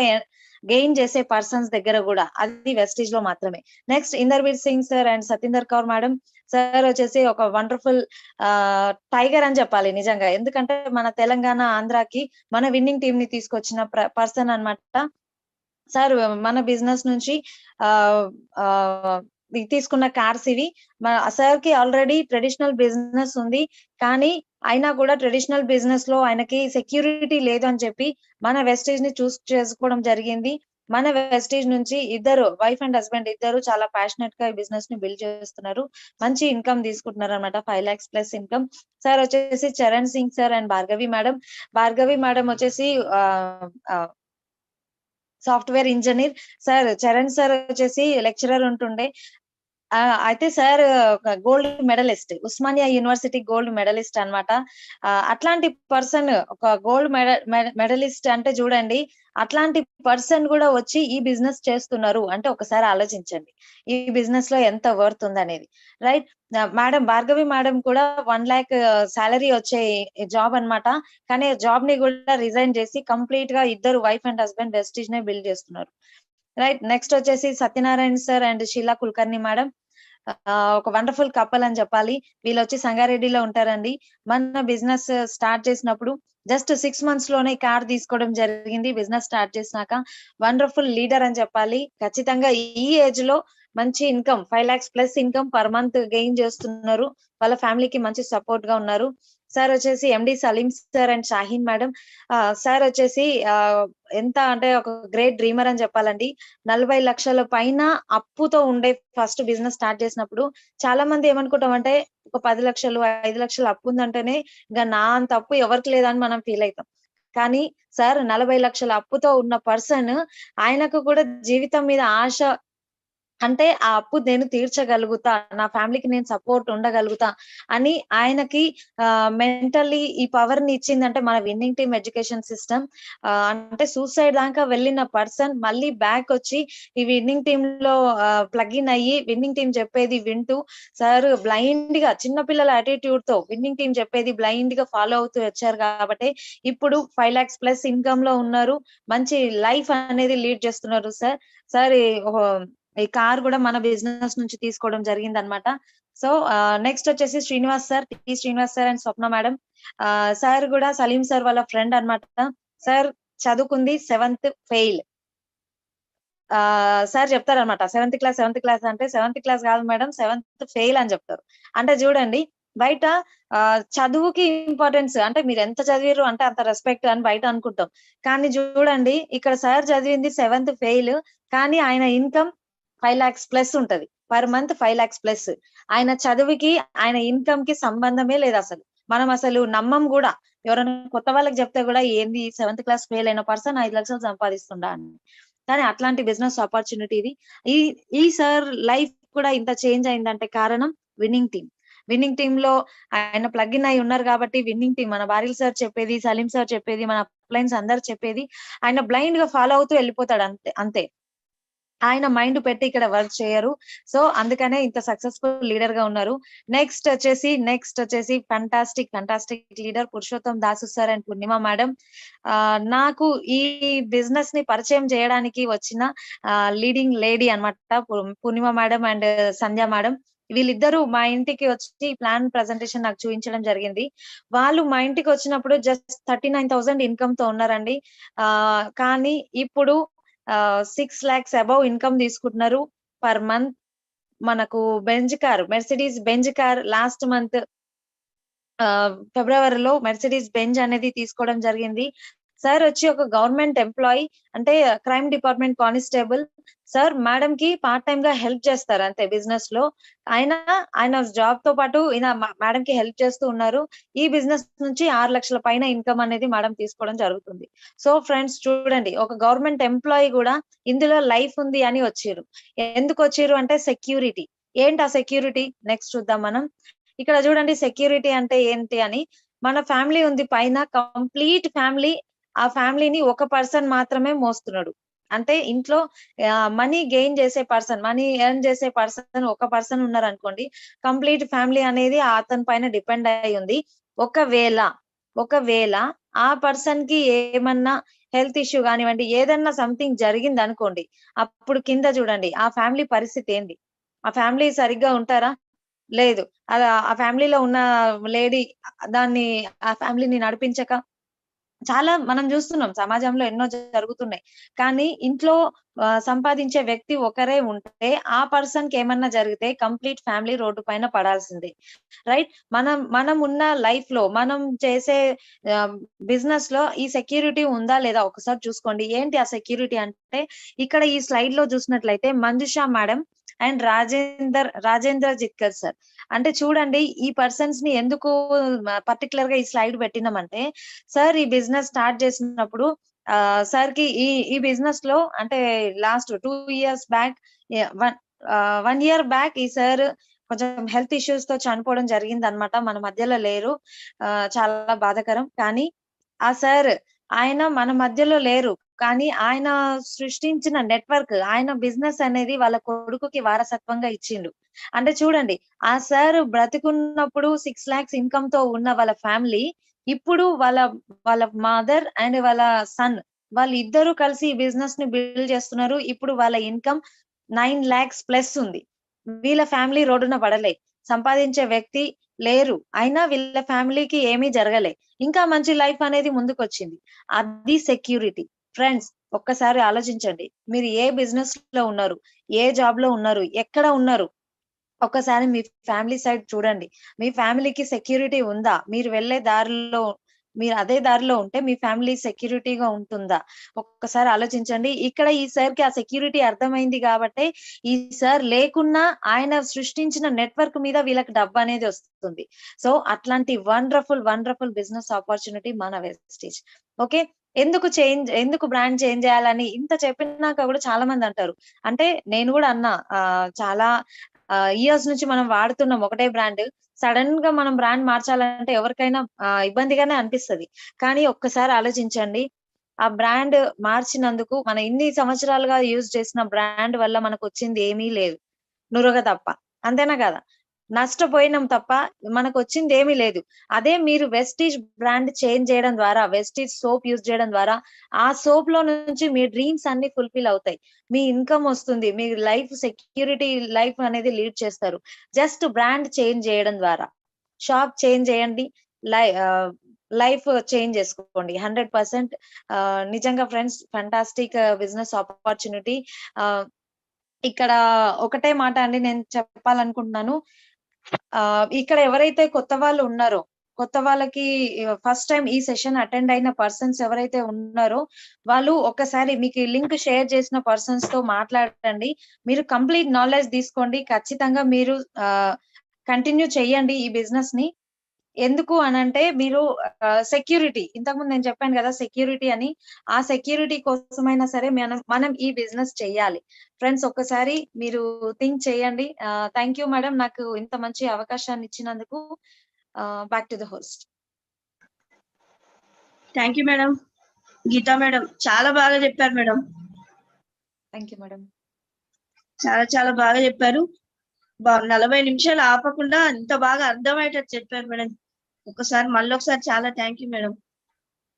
గెయిన్ చేసే పర్సన్స్ దగ్గర కూడా, అది వెస్టేజ్ లో మాత్రమే. Next Inderveer Singh sir and Satinder Kaur madam. Sir వచ్చేసి ఒక వండర్ఫుల్ టైగర్ అని చెప్పాలి నిజంగా. ఎందుకంటే మన తెలంగాణ ఆంధ్రాకి మన విన్నింగ్ టీమ్ ని తీసుకొచ్చిన పర్సన్ అన్నమాట. సార్ మన బిజినెస్ నుంచి తీసుకున్న కార్స్ ఇవి. సార్ కి ఆల్రెడీ ట్రెడిషనల్ బిజినెస్ ఉంది, కానీ అయినా కూడా ట్రెడిషనల్ బిజినెస్ లో ఆయనకి సెక్యూరిటీ లేదు అని చెప్పి మన వెస్టేజ్ ని చూస్ చేసుకోవడం జరిగింది. మన వెస్టీజ్ నుంచి ఇద్దరు వైఫ్ అండ్ హస్బెండ్ ఇద్దరు చాలా ప్యాషనెట్ గా ఈ బిజినెస్ ని బిల్డ్ చేస్తున్నారు. మంచి ఇన్కమ్ తీసుకుంటున్నారు అనమాట, 5 lakhs ప్లస్ ఇన్కమ్. సార్ వచ్చేసి Charan Singh sir and Bhargavi madam. Bhargavi madam వచ్చేసి software engineer. Sir Charan sir వచ్చేసి లెక్చరర్ ఉంటుండే. అయితే sir gold medalist, Osmania university gold medalist అన్నమాట. అట్లాంటి పర్సన్, ఒక గోల్డ్ మెడలిస్ట్ అంటే చూడండి, అట్లాంటి పర్సన్ కూడా వచ్చి ఈ బిజినెస్ చేస్తున్నారు అంటే ఒకసారి ఆలోచించండి ఈ బిజినెస్ లో ఎంత వర్త్ ఉందనేది. రైట్. మేడం భార్గవి మేడం కూడా 1 lakh సాలరీ వచ్చే జాబ్ అన్నమాట. కానీ జాబ్ ని కూడా రిజైన్ చేసి కంప్లీట్ గా ఇద్దరు వైఫ్ అండ్ హస్బెండ్ వెస్టీజ్ నే బిల్డ్ చేస్తున్నారు. రైట్. నెక్స్ట్ వచ్చేసి Satyanarayana sir and Sheela Kulkarni madam. ఒక వండర్ఫుల్ కపుల్ అని చెప్పాలి. వీళ్ళు వచ్చి సంగారెడ్డిలో ఉంటారండి. మన బిజినెస్ స్టార్ట్ చేసినప్పుడు జస్ట్ 6 months లోనే కార్ తీసుకోవడం జరిగింది. బిజినెస్ స్టార్ట్ చేసినాక వండర్ఫుల్ లీడర్ అని చెప్పాలి. ఖచ్చితంగా ఈ ఏజ్ లో మంచి income 5 lakhs plus income per month gain చేస్తున్నారు. వాళ్ళ ఫ్యామిలీకి మంచి సపోర్ట్ గా ఉన్నారు. సార్ వచ్చేసి ఎండి Salim sir and Shaheen madam. Sir వచ్చేసి ఎంత అంటే ఒక గ్రేట్ డ్రీమర్ అని చెప్పాలండి. 40 లక్షల పైన అప్పుతో ఉండే ఫస్ట్ బిజినెస్ స్టార్ట్ చేసినప్పుడు చాలా మంది ఏమనుకుంటాం అంటే ఒక 10 లక్షలు 5 లక్షలు అప్పు ఉందంటేనే ఇంకా నా అంత అప్పు ఎవరికి లేదని మనం ఫీల్ అవుతాం. కానీ సార్ 40 లక్షల అప్పుతో ఉన్న పర్సన్, ఆయనకు కూడా జీవితం మీద ఆశ, అంటే ఆ అప్పు నేను తీర్చగలుగుతా, నా ఫ్యామిలీకి నేను సపోర్ట్ ఉండగలుగుతా అని ఆయనకి మెంటల్లీ ఈ పవర్ ని ఇచ్చిందంటే మన విన్నింగ్ టీమ్ ఎడ్యుకేషన్ సిస్టమ్. అంటే సూసైడ్ దాకా వెళ్ళిన పర్సన్ మళ్ళీ బ్యాక్ వచ్చి ఈ విన్నింగ్ టీమ్ లో ప్లగ్ ఇన్ అయ్యి విన్నింగ్ టీం చెప్పేది వింటూ, సార్ బ్లైండ్ గా చిన్నపిల్లల అటిట్యూడ్ తో విన్నింగ్ టీం చెప్పేది బ్లైండ్ గా ఫాలో అవుతూ వచ్చారు కాబట్టి ఇప్పుడు 5 lakhs ప్లస్ ఇన్కమ్ లో ఉన్నారు. మంచి లైఫ్ అనేది లీడ్ చేస్తున్నారు సార్. సార్ ఈ కార్ కూడా మన బిజినెస్ నుంచి తీసుకోవడం జరిగింది అనమాట. సో నెక్స్ట్ వచ్చేసి Srinivas sir, T Srinivas sir and Swapna madam. Sir కూడా సలీం సార్ వాళ్ళ ఫ్రెండ్ అన్నమాట. సార్ చదువుకుంది 7th ఫెయిల్. సార్ చెప్తారనమాట, 7th క్లాస్ అంటే 7th క్లాస్ కాదు మేడం, 7th ఫెయిల్ అని చెప్తారు. అంటే చూడండి, బయట చదువుకి ఇంపార్టెన్స్ అంటే మీరు ఎంత చదివారు అంటే అంత రెస్పెక్ట్ అని బయట అనుకుంటాం. కానీ చూడండి ఇక్కడ సార్ చదివింది 7th ఫెయిల్, కానీ ఆయన ఇన్కమ్ 5 lakhs ప్లస్ ఉంటది. Per month 5 lakhs plus. ఆయన చదువుకి ఆయన ఇన్కమ్ కి సంబంధమే లేదు అసలు. మనం అసలు నమ్మం కూడా. ఎవరైనా కొత్త వాళ్ళకి చెప్తే కూడా ఏంది 7th క్లాస్ ఫెయిల్ అయిన పర్సన్ 5 లక్షలు సంపాదిస్తుండా అని. కానీ అట్లాంటి బిజినెస్ ఆపర్చునిటీ ఇది. ఈ ఈ సార్ లైఫ్ కూడా ఇంత చేంజ్ అయిందంటే కారణం విన్నింగ్ టీమ్. విన్నింగ్ టీమ్ లో ఆయన ప్లగ్ ఇన్ అయి ఉన్నారు కాబట్టి విన్నింగ్ టీమ్, మన బారిల్ సార్ చెప్పేది, సలీం సార్ చెప్పేది, మన అప్లైన్స్ అందరు చెప్పేది ఆయన బ్లైండ్ గా ఫాలో అవుతూ వెళ్ళిపోతాడు అంతే అంతే. ఆయన మైండ్ పెట్టి ఇక్కడ వర్క్ చేయరు. సో అందుకనే ఇంత సక్సెస్ఫుల్ లీడర్ గా ఉన్నారు. నెక్స్ట్ వచ్చేసి fantastic leader Purushottam Dasu sir and Purnima madam. నాకు ఈ బిజినెస్ ని పరిచయం చేయడానికి వచ్చిన లీడింగ్ లేడీ అన్నమాట పూర్ణిమ మేడం అండ్ సంధ్య మేడం. వీళ్ళిద్దరూ మా ఇంటికి వచ్చి ప్లాన్ ప్రెజెంటేషన్ నాకు చూపించడం జరిగింది. వాళ్ళు మా ఇంటికి వచ్చినప్పుడు జస్ట్ 39,000 ఇన్కమ్ తో ఉన్నారండి. కానీ ఇప్పుడు 6 lakhs అబౌవ్ ఇన్కమ్ తీసుకుంటున్నారు పర్ మంత్. మనకు Mercedes Benz car last month ఫిబ్రవరిలో మెర్సిడీస్ బెంజ్ అనేది తీసుకోవడం జరిగింది. సార్ వచ్చి ఒక గవర్నమెంట్ ఎంప్లాయీ, అంటే crime department constable. Sir madam కి పార్ట్ టైమ్ గా హెల్ప్ చేస్తారు అంతే బిజినెస్ లో. ఆయన జాబ్ తో పాటు ఈయన మేడం కి హెల్ప్ చేస్తూ ఉన్నారు. ఈ బిజినెస్ నుంచి 6 లక్షల పైన ఇన్కమ్ అనేది మేడం తీసుకోవడం జరుగుతుంది. సో ఫ్రెండ్స్ చూడండి, ఒక గవర్నమెంట్ ఎంప్లాయీ కూడా ఇందులో లైఫ్ ఉంది అని వచ్చారు. ఎందుకు వచ్చారు అంటే సెక్యూరిటీ. ఏంటి ఆ సెక్యూరిటీ నెక్స్ట్ చూద్దాం మనం. ఇక్కడ చూడండి సెక్యూరిటీ అంటే ఏంటి అని. మన ఫ్యామిలీ ఉంది పైన, కంప్లీట్ ఫ్యామిలీ. ఆ ఫ్యామిలీని ఒక పర్సన్ మాత్రమే మోస్తున్నాడు. అంటే ఇంట్లో మనీ గెయిన్ చేసే పర్సన్, మనీ ఎర్న్ చేసే పర్సన్ ఒక పర్సన్ ఉన్నారు అనుకోండి, కంప్లీట్ ఫ్యామిలీ అనేది అతని పైన డిపెండ్ అయి ఉంది. ఒకవేళ ఆ పర్సన్ కి ఏమన్నా హెల్త్ ఇష్యూ కానివ్వండి, ఏదన్నా సంథింగ్ జరిగింది అనుకోండి, అప్పుడు కింద చూడండి ఆ ఫ్యామిలీ పరిస్థితి ఏంటి. ఆ ఫ్యామిలీ సరిగ్గా ఉంటారా? లేదు. ఆ ఫ్యామిలీలో ఉన్న లేడీ ఆ ఫ్యామిలీని నడిపించక చాలా మనం చూస్తున్నాం సమాజంలో ఎన్నో జరుగుతున్నాయి. కానీ ఇంట్లో సంపాదించే వ్యక్తి ఒకరే ఉంటే ఆ పర్సన్ కి ఏమన్నా జరిగితే కంప్లీట్ ఫ్యామిలీ రోడ్డు పైన పడాల్సిందే. రైట్? మనం ఉన్న లైఫ్ లో మనం చేసే బిజినెస్ లో ఈ సెక్యూరిటీ ఉందా లేదా ఒకసారి చూసుకోండి. ఏంటి ఆ సెక్యూరిటీ అంటే, ఇక్కడ ఈ స్లైడ్ లో చూసినట్లయితే Manjusha madam and Rajendra Jitkar sir. అంటే చూడండి, ఈ పర్సన్స్ ని ఎందుకు పర్టికులర్ గా ఈ స్లైడ్ పెట్టినామంటే, సార్ ఈ బిజినెస్ స్టార్ట్ చేసినప్పుడు సార్ కి ఈ బిజినెస్ లో అంటే last 2 years back, 1 year back ఈ సార్ కొంచెం హెల్త్ ఇష్యూస్ తో చనిపోవడం జరిగింది అనమాట. మన మధ్యలో లేరు. చాలా బాధాకరం. కానీ ఆ సార్, ఆయన మన మధ్యలో లేరు. కానీ ఆయన సృష్టించిన నెట్వర్క్, ఆయన బిజినెస్ అనేది వాళ్ళ కొడుకుకి వారసత్వంగా ఇచ్చిండు. అంటే చూడండి, ఆ సార్ బ్రతికున్నప్పుడు 6 lakhs ఇన్కమ్ తో ఉన్న వాళ్ళ ఫ్యామిలీ ఇప్పుడు వాళ్ళ మదర్ అండ్ వాళ్ళ సన్ వాళ్ళిద్దరూ కలిసి ఈ బిజినెస్ ని బిల్డ్ చేస్తున్నారు. ఇప్పుడు వాళ్ళ ఇన్కమ్ 9 lakhs ప్లస్ ఉంది. వీళ్ళ ఫ్యామిలీ రోడ్డున పడలే. సంపాదించే వ్యక్తి లేరు. అయినా వీళ్ళ ఫ్యామిలీకి ఏమీ జరగలే. ఇంకా మంచి లైఫ్ అనేది ముందుకొచ్చింది. అది సెక్యూరిటీ. ఫ్రెండ్స్, ఒక్కసారి ఆలోచించండి. మీరు ఏ బిజినెస్ లో ఉన్నారు? ఏ జాబ్ లో ఉన్నారు? ఎక్కడ ఉన్నారు? ఒక్కసారి మీ ఫ్యామిలీ సైడ్ చూడండి. మీ ఫ్యామిలీకి సెక్యూరిటీ ఉందా? మీరు వెళ్ళే దారిలో మీరు అదే దారిలో ఉంటే మీ ఫ్యామిలీ సెక్యూరిటీగా ఉంటుందా? ఒక్కసారి ఆలోచించండి. ఇక్కడ ఈ సార్‌కి ఆ సెక్యూరిటీ అర్థమైంది గాబట్టే, ఈ సార్ లేకున్నా ఆయన సృష్టించిన నెట్వర్క్ మీద వీళ్ళకి డబ్బనేది వస్తుంది. సో, అట్లాంటి వండర్‌ఫుల్ బిజినెస్ ఆపర్చునిటీ మన వెస్టీజ్. ఓకే. ఎందుకు బ్రాండ్ చేంజ్ చేయాలని ఇంత చెప్పినాక గూడా చాలా మంది అంటారు. అంటే నేను గూడా అన్నా, చాలా ఇయర్స్ నుంచి మనం వాడుతున్నాం ఒకటే బ్రాండ్. సడెన్ గా మనం బ్రాండ్ మార్చాలంటే ఎవరికైనా ఇబ్బందిగానే అనిపిస్తది. కానీ ఒక్కసారి ఆలోచించండి. ఆ బ్రాండ్ మార్చినందుకు మనం ఇన్ని సంవత్సరాలుగా యూజ్ చేసిన బ్రాండ్ వల్ల మనకొచ్చింది ఏమీ లేదు. నురగ తప్ప. అంతేనా కాదా? నష్టపోయినాం తప్ప మనకొచ్చింది ఏమీ లేదు. అదే మీరు వెస్టీజ్ బ్రాండ్ చేంజ్ చేయడం ద్వారా, వెస్టీజ్ సోప్ యూజ్ చేయడం ద్వారా, ఆ సోప్ లో నుంచి మీ డ్రీమ్స్ అన్ని ఫుల్‌ఫిల్ అవుతాయి. మీ ఇన్‌కమ్ వస్తుంది. మీ లైఫ్ సెక్యూరిటీ లైఫ్ అనేది లీడ్ చేస్తారు. జస్ట్ బ్రాండ్ చేంజ్ చేయడం ద్వారా. షాప్ చేంజ్ చేయండి. లై ఆహ్, లైఫ్ చేంజ్ చేసుకోండి. 100% నిజంగా ఫ్రెండ్స్, ఫాంటాస్టిక్ బిజినెస్ ఆపర్చునిటీ. ఆహ్, ఇక్కడ ఒకటే మాట అండి నేను చెప్పాలనుకుంటున్నాను. ఇక్కడ ఎవరైతే కొత్త వాళ్ళు ఉన్నారో, కొత్త వాళ్ళకి ఫస్ట్ టైమ్ ఈ సెషన్ అటెండ్ అయిన పర్సన్స్ ఎవరైతే ఉన్నారో, వాళ్ళు ఒక్కసారి మీకు ఈ లింక్ షేర్ చేసిన పర్సన్స్ తో మాట్లాడండి. మీరు కంప్లీట్ నాలెడ్జ్ తీసుకోండి. ఖచ్చితంగా మీరు కంటిన్యూ చేయండి ఈ బిజినెస్ ని. ఎందుకు అనంటే మీరు సెక్యూరిటీ, ఇంతకుముందు నేను చెప్పాను గదా! సెక్యూరిటీ అని. ఆ సెక్యూరిటీ కోసమైనా సరే మనం ఈ బిజినెస్ చెయ్యాలి. ఫ్రెండ్స్, ఒక్కసారి మీరు థింక్ చేయండి. థాంక్ యూ మేడం, నాకు ఇంత మంచి అవకాశాన్ని ఇచ్చినందుకు. Back to the host. Thank you madam. Geetha madam చాలా బాగా చెప్పారు మేడం. Thank you madam. చాలా బాగా చెప్పారు. 40 నిమిషాలు ఆపకుండా ఇంత బాగా అర్థమయ్యేటట్టు చెప్పారు మేడం. మళ్ళొకసారి చాలా thank you madam.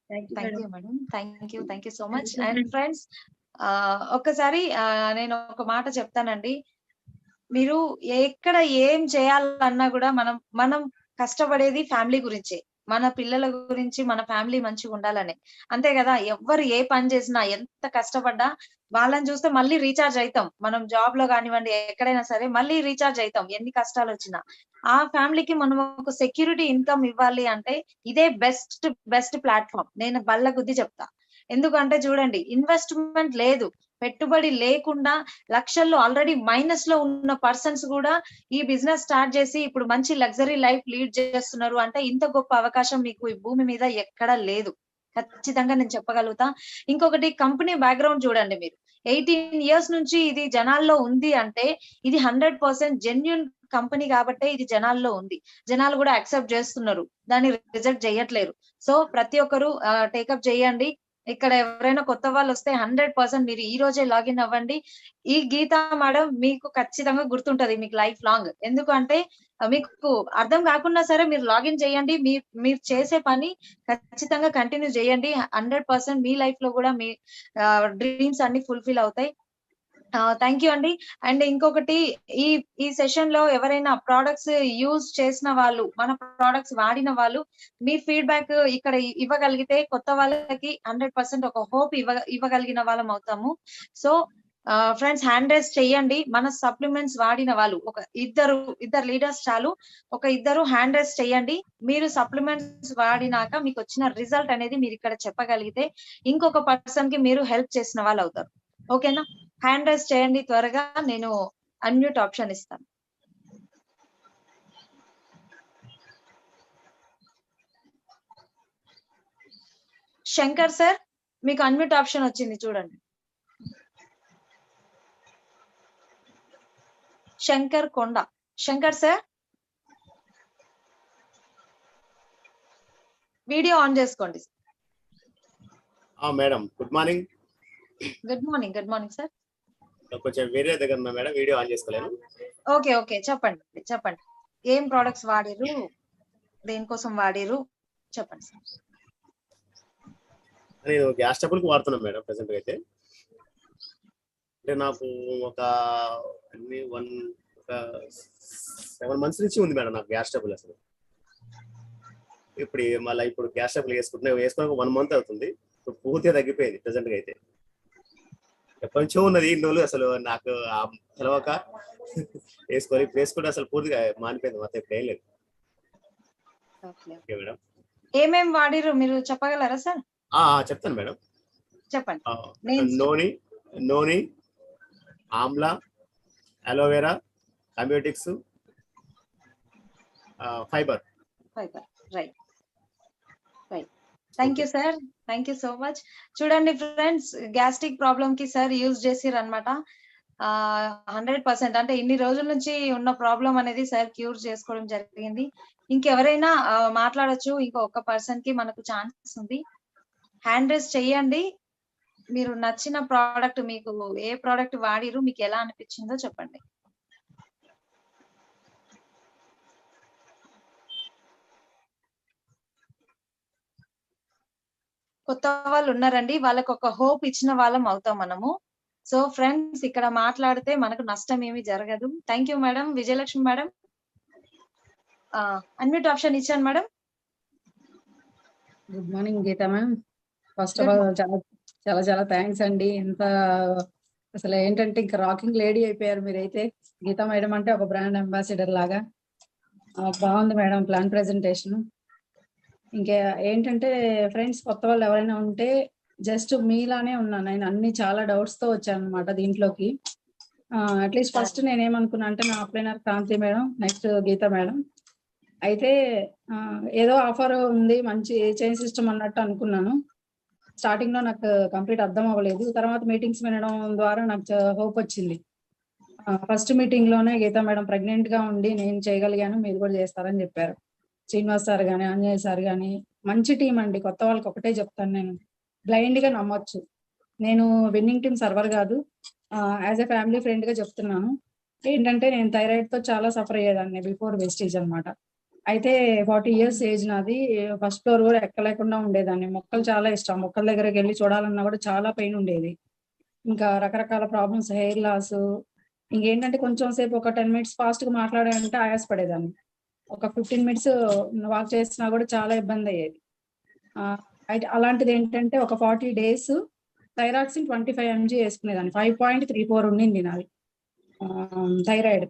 Thank you thank madam. You madam. Thank you so much. Thank you, and madam. Friends, ఒక్కసారి నేను ఒక మాట చెప్తానండి. మీరు ఎక్కడ ఏం చేయాలన్నా గూడా మనం కష్టపడేది ఫ్యామిలీ గురించే. మన పిల్లల గురించి, మన ఫ్యామిలీ మంచిగుండాలనే. అంతే గదా! ఎవ్వరు ఏ పని చేసినా, ఎంత కష్టపడ్డా వాళ్ళని చూస్తే మళ్ళీ రీచార్జ్ అయితాం. మనం జాబ్‌లో గానివ్వండి, ఎక్కడైనా సరే మళ్ళీ రీచార్జ్ అయితాం ఎన్ని కష్టాలొచ్చినా. ఆ ఫ్యామిలీకి మనం ఒక సెక్యూరిటీ ఇన్‌కమ్ ఇవ్వాలి అంటే ఇదే బెస్ట్ ప్లాట్‌ఫార్మ్. నేను బల్ల గుద్ది చెప్తా. ఎందుకంటే చూడండి, ఇన్వెస్ట్‌మెంట్ లేదు. పెట్టుబడి లేకుండా లక్షల్లో ఆల్రెడీ మైనస్‌లో ఉన్న పర్సన్స్ గూడా ఈ బిజినెస్ స్టార్ట్ చేసి ఇప్పుడు మంచి లగ్జరీ లైఫ్ లీడ్ చేస్తున్నారు అంటే, ఇంత గొప్ప అవకాశం మీకు ఈ భూమి మీద ఎక్కడా లేదు. ఖచ్చితంగా నేను చెప్పగలుగుతా. ఇంకొకటి, కంపెనీ బ్యాక్‌గ్రౌండ్ చూడండి మీరు. 18 ఇయర్స్ నుంచి ఇది జనాల్లో ఉంది అంటే, ఇది 100% జెన్యూన్ కంపెనీ కాబట్టే ఇది జనాల్లో ఉంది. జనాలు గూడా యాక్సెప్ట్ చేస్తున్నారు. దాన్ని రిజెక్ట్ చేయట్లేరు. సో, ప్రతి ఒక్కరు టేకప్ చేయండి. ఇక్కడ ఎవరైనా కొత్త వాళ్ళొస్తే 100% మీరు ఈ రోజే లాగిన్ అవ్వండి. ఈ గీతా మేడం మీకు ఖచ్చితంగా గుర్తుంటది మీకు లైఫ్ లాంగ్. ఎందుకంటే మీకు అర్థం కాకున్నా సరే మీరు లాగిన్ చేయండి. మీరు చేసే పని ఖచ్చితంగా కంటిన్యూ చేయండి. 100% మీ లైఫ్‌లో గూడా మీ డ్రీమ్స్ అన్ని ఫుల్‌ఫిల్ అవుతాయి. థ్యాంక్ యూ అండి. అండ్ ఇంకొకటి, ఈ ఈ సెషన్ లో ఎవరైనా ప్రోడక్ట్స్ యూజ్ చేసిన వాళ్ళు, మన ప్రోడక్ట్స్ వాడిన వాళ్ళు మీ ఫీడ్బ్యాక్ ఇక్కడ ఇవ్వగలిగితే కొత్త వాళ్ళకి 100% ఒక హోప్ ఇవ్వగలిగిన వాళ్ళం అవుతాము. సో ఫ్రెండ్స్, హ్యాండ్ రైజ్ చెయ్యండి. మన సప్లిమెంట్స్ వాడిన వాళ్ళు ఒక ఇద్దరు లీడర్స్ చాలు. ఒక ఇద్దరు హ్యాండ్ రైజ్ చెయ్యండి. మీరు సప్లిమెంట్స్ వాడినాక మీకు వచ్చిన రిజల్ట్ అనేది మీరు ఇక్కడ చెప్పగలిగితే ఇంకొక పర్సన్ కి మీరు హెల్ప్ చేసిన వాళ్ళు అవుతారు. ఓకేనా? హ్యాండ్ రైజ్ చేయండి త్వరగా. నేను అన్మ్యూట్ ఆప్షన్ ఇస్తాను. శంకర్ సార్, మీకు అన్మ్యూట్ ఆప్షన్ వచ్చింది, చూడండి. శంకర్ కొండ. శంకర్ సార్, వీడియో ఆన్ చేసుకోండి. Madam, good morning. Good morning sir. కొంచెం వేరే దగ్గర ఉన్నా మేడం, వీడియో ఆన్ చేసుకోలేను. ఓకే, చెప్పండి. ఏం ప్రొడక్ట్స్ వాడిరు, దేనికోసం వాడిరు, చెప్పండి సార్. నేను గ్యాస్ ట్రబుల్ కి వాడుతున్నాను మేడం ప్రెసెంట్ అయితే. అంటే నాకు ఒక 7 months నుంచి ఉంది మేడం నాకు గ్యాస్ ట్రబుల్. అసలు ఇప్పుడు గ్యాస్ ట్రబుల్ వేసుకుని 1 month అవుతుంది. ఇప్పుడు పూర్తిగా తగ్గిపోయింది ప్రెసెంట్ గా అయితే. కొంచెం ఉన్నది ఇన్ని రోజులు అసలు నాకు తెలవక వేసుకుంటే అసలు పూర్తిగా మానిపోయింది మొత్తం. ఇప్పుడు ఏం లేదు మేడం. ఏమేం వాడిరు మీరు చెప్పగలరా సార్? చెప్తాను మేడం, చెప్పండి. నోని, ఆమ్లా, అలోవెరా, అంబియోటిక్స్, fibre. Right. Thank you sir, thank you so much. చూడండి ఫ్రెండ్స్, గ్యాస్ట్రిక్ ప్రాబ్లం కి సార్ యూజ్ చేసిరు అనమాట. 100% అంటే ఇన్ని రోజుల నుంచి ఉన్న ప్రాబ్లం అనేది సార్ క్యూర్ చేసుకోవడం జరిగింది. ఇంకెవరైనా మాట్లాడొచ్చు. ఇంకొక పర్సన్ కి మనకు ఛాన్స్ ఉంది. హ్యాండ్ రైజ్ చెయ్యండి. మీరు నచ్చిన ప్రోడక్ట్, మీకు ఏ ప్రోడక్ట్ వాడిరు, మీకు ఎలా అనిపించిందో చెప్పండి. కొత్త వాళ్ళు ఉన్నారండి, వాళ్ళకి ఒక హోప్ ఇచ్చిన వాళ్ళం అవుతాం మనము. సో ఫ్రెండ్స్, ఇక్కడ మాట్లాడితే మనకు నష్టం ఏమీ జరగదు. Thank you madam. Vijayalakshmi madam, unmute option ఇచ్చాను madam. Good morning Geeta ma'am. First of all చాలా చాలా థ్యాంక్స్ అండి. అసలు ఏంటంటే ఇంకా రాకింగ్ లేడీ అయిపోయారు మీరైతే. గీతా మేడం అంటే ఒక బ్రాండ్ అంబాసిడర్ లాగా. బాగుంది మేడం ప్లాన్ ప్రెజెంటేషన్. ఇంకా ఏంటంటే ఫ్రెండ్స్, కొత్త వాళ్ళు ఎవరైనా ఉంటే జస్ట్ మీలానే ఉన్నాను నేను. అన్ని చాలా డౌట్స్ తో వచ్చాను అనమాట దీంట్లోకి. అట్లీస్ట్ ఫస్ట్ నేనేమనుకున్నా అంటే నా అప్లైనర్ Kranti madam, next Geeta madam. అయితే ఏదో ఆఫర్ ఉంది, మంచి చైన్ సిస్టమ్ అన్నట్టు అనుకున్నాను. స్టార్టింగ్ లో నాకు కంప్లీట్ అర్థం అవ్వలేదు. తర్వాత మీటింగ్స్ వినడం ద్వారా నాకు హోప్ వచ్చింది. ఫస్ట్ మీటింగ్ లోనే గీతా మేడం ప్రెగ్నెంట్ గా ఉండి నేను చేయగలిగాను, మీరు కూడా చేస్తారని చెప్పారు. శ్రీనివాస్ సార్ గానీ, ఆంజనేయ సార్ గానీ మంచి టీం అండి. కొత్త వాళ్ళకి ఒకటే చెప్తాను, నేను బ్లైండ్ గా నమ్మొచ్చు. నేను విన్నింగ్ టీమ్ సర్వర్ కాదు, యాజ్ ఎ ఫ్యామిలీ ఫ్రెండ్ గా చెప్తున్నాను. ఏంటంటే నేను థైరాయిడ్ తో చాలా సఫర్ అయ్యేదాన్ని బిఫోర్ వెస్టేజ్ అనమాట. అయితే 40 years ఏజ్ నాది. ఫస్ట్ ఫ్లోర్ కూడా ఎక్కలేకుండా ఉండేదాన్ని. మొక్కలు చాలా ఇష్టం. మొక్కల దగ్గరికి వెళ్ళి చూడాలన్నా కూడా చాలా పెయిన్ ఉండేది. ఇంకా రకరకాల ప్రాబ్లమ్స్, హెయిర్ లాస్. ఇంకేంటంటే కొంచెం సేపు ఒక 10 minutes ఫాస్ట్ గా మాట్లాడాలంటే ఆయాసపడేదాన్ని. ఒక 15 minutes వాక్ చేసినా కూడా చాలా ఇబ్బంది అయ్యేది. అయితే అలాంటిది ఏంటంటే ఒక 40 days థైరాక్సిన్ 25 mg వేసుకునేదాన్ని. 5.34 ఉండింది నాది థైరాయిడ్,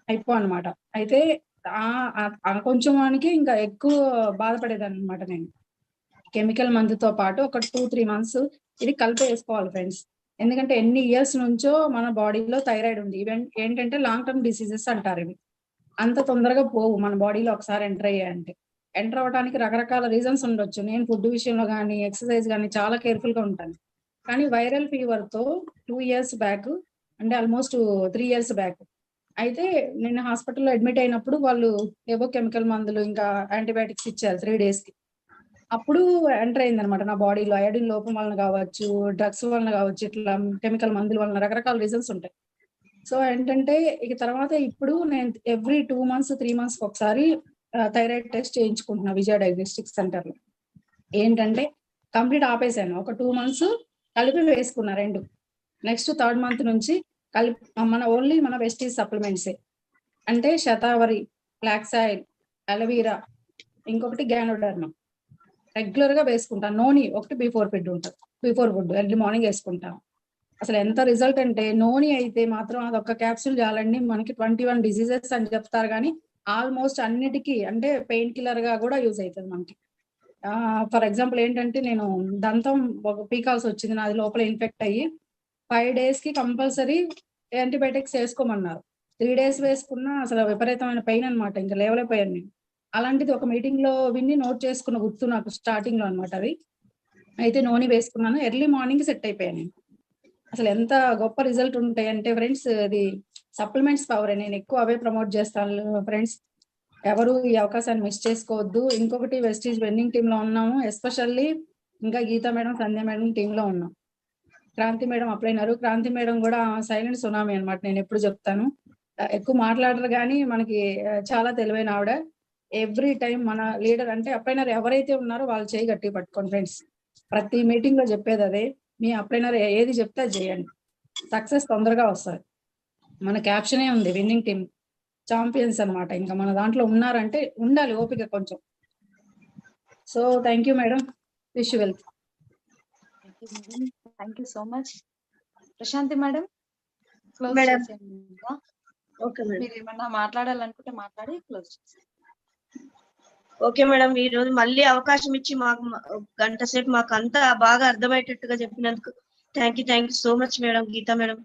హైపో అనమాట. అయితే కొంచెం వానికి ఇంకా ఎక్కువ బాధపడేదాన్ని అనమాట నేను. కెమికల్ మందుతో పాటు ఒక 2-3 months ఇది కలిపి వేసుకోవాలి ఫ్రెండ్స్. ఎందుకంటే ఎన్ని ఇయర్స్ నుంచో మన బాడీలో థైరాయిడ్ ఉంది. ఈవెన్ ఏంటంటే లాంగ్ టర్మ్ డిసీజెస్ అంటారు. ఇవి అంత తొందరగా పోవు మన బాడీలో ఒకసారి ఎంటర్ అయ్యాయంటే. ఎంటర్ అవ్వడానికి రకరకాల రీజన్స్ ఉండొచ్చు. నేను ఫుడ్ విషయంలో కానీ, ఎక్సర్సైజ్ కానీ చాలా కేర్ఫుల్ గా ఉంటాను. కానీ వైరల్ ఫీవర్ తో 2 years బ్యాక్, అంటే ఆల్మోస్ట్ 3 years బ్యాక్ అయితే నేను హాస్పిటల్లో అడ్మిట్ అయినప్పుడు వాళ్ళు ఏవో కెమికల్ మందులు ఇంకా యాంటీబయాటిక్స్ ఇచ్చారు 3 days కి. అప్పుడు ఎంటర్ అయింది అనమాట నా బాడీలో. అయోడిన్ లోపం వలన కావచ్చు, డ్రగ్స్ వలన కావచ్చు, ఇట్లా కెమికల్ మందుల వలన రకరకాల రీజన్స్ ఉంటాయి. సో ఏంటంటే ఇక తర్వాత ఇప్పుడు నేను ఎవ్రీ 2 months 3 months ఒకసారి థైరాయిడ్ టెస్ట్ చేయించుకుంటున్నా విజయ డయాగ్నోస్టిక్ సెంటర్ లో. ఏంటంటే కంప్లీట్ ఆపేసాను. ఒక 2 months కలిపి వేసుకున్నా రెండు. నెక్స్ట్ 3rd మంత్ నుంచి మన ఓన్లీ మన వెస్టీజ్ సప్లిమెంట్సే, అంటే శతావరి, బ్లాక్ సాయిల్, అలవీరా, ఇంకొకటి గ్యానోడర్మా రెగ్యులర్ గా వేసుకుంటాను. నోని ఒకటి బిఫోర్ ఫుడ్ ఎర్లీ మార్నింగ్ వేసుకుంటాను. అసలు ఎంత రిజల్ట్ అంటే, నోని అయితే మాత్రం అదొక క్యాప్సూల్ చాలండి మనకి 21 డిసీజెస్ అని చెప్తారు, కానీ ఆల్మోస్ట్ అన్నిటికీ అంటే పెయిన్ కిల్లర్ గా కూడా యూజ్ అవుతుంది మనకి. ఫర్ ఎగ్జాంపుల్ ఏంటంటే, నేను దంతం పీకాల్సి వచ్చింది, నాది లోపల ఇన్ఫెక్ట్ అయ్యి 5 days కి కంపల్సరీ యాంటీబయాటిక్స్ వేసుకోమన్నారు. 3 days వేసుకున్నా అసలు విపరీతమైన పెయిన్ అనమాట, ఇంకా లేవలేకపోయాను నేను. అలాంటిది ఒక మీటింగ్ లో విని నోట్ చేసుకున్న గుర్తు నాకు స్టార్టింగ్ లో అనమాట అది. అయితే నూనె వేసుకున్నాను, ఎర్లీ మార్నింగ్ సెట్ అయిపోయాను నేను. అసలు ఎంత గొప్ప రిజల్ట్ ఉంటాయి అంటే ఫ్రెండ్స్, ఇది సప్లిమెంట్స్ పవర్. నేను ఎక్కువ అవే ప్రమోట్ చేస్తాను ఫ్రెండ్స్, ఎవరు ఈ అవకాశాన్ని మిస్ చేసుకోవద్దు. ఇంకొకటి వెస్టీజ్ వెన్నింగ్ టీమ్ లో ఉన్నాము, ఎస్పెషల్లీ ఇంకా గీతా మేడం, సంధ్య మేడం టీమ్ లో ఉన్నాం. క్రాంతి మేడం అప్లై అయినారు. క్రాంతి మేడం కూడా సైలెంట్ సునామీ అనమాట, నేను ఎప్పుడు చెప్తాను. ఎక్కువ మాట్లాడరు కానీ మనకి చాలా తెలివైన ఆవిడ. ఎవ్రీ టైం మన లీడర్ అంటే అప్లైనర్ ఎవరైతే ఉన్నారో వాళ్ళు చేయి గట్టి పట్టుకోండి ఫ్రెండ్స్. ప్రతి మీటింగ్ లో చెప్పేది అదే, మీ అప్లైనర్ ఏది చెప్తే అది చేయండి, సక్సెస్ తొందరగా వస్తుంది. మన క్యాప్షనే ఉంది, విన్నింగ్ టీమ్ ఛాంపియన్స్ అనమాట. ఇంకా మన దాంట్లో ఉన్నారంటే ఉండాలి ఓపిక కొంచెం. So thank you madam, wish you wealth. Thank you so much. Prashanti madam, close Madam. చేసేయండి. ఇంకా ఓకే మేడం. మీరు ఏమన్నా మాట్లాడాలనుకుంటే మాట్లాడి క్లోజ్ చేసేయండి. ఓకే మేడం, ఈ రోజు మళ్ళీ అవకాశం ఇచ్చి మాకు గంట సేపు మాకు అంతా బాగా అర్థమయ్యేటట్టుగా చెప్పినందుకు thank you so much madam. Geetha madam,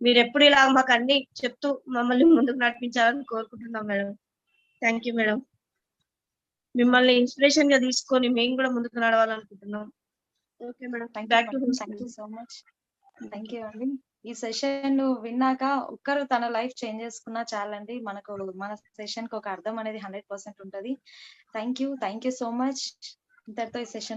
మీరు ఎప్పుడు ఇలా మాకు అన్ని చెప్తూ మమ్మల్ని ముందుకు నడిపించాలని కోరుకుంటున్నాం మేడం. Thank you madam. మిమ్మల్ని ఇన్స్పిరేషన్ గా తీసుకొని మేము కూడా ముందుకు నడవాలనుకుంటున్నాం. Okay madam, back to thank you so much. Thank you అండి. ఈ సెషన్ విన్నాక ఒక్కరు తన లైఫ్ చేంజ్ చేసుకున్నా చాలండి, మనకు మన సెషన్ కి ఒక అర్థం అనేది 100% ఉంటది. Thank you so much. ఇంతటితో ఈ సెషన్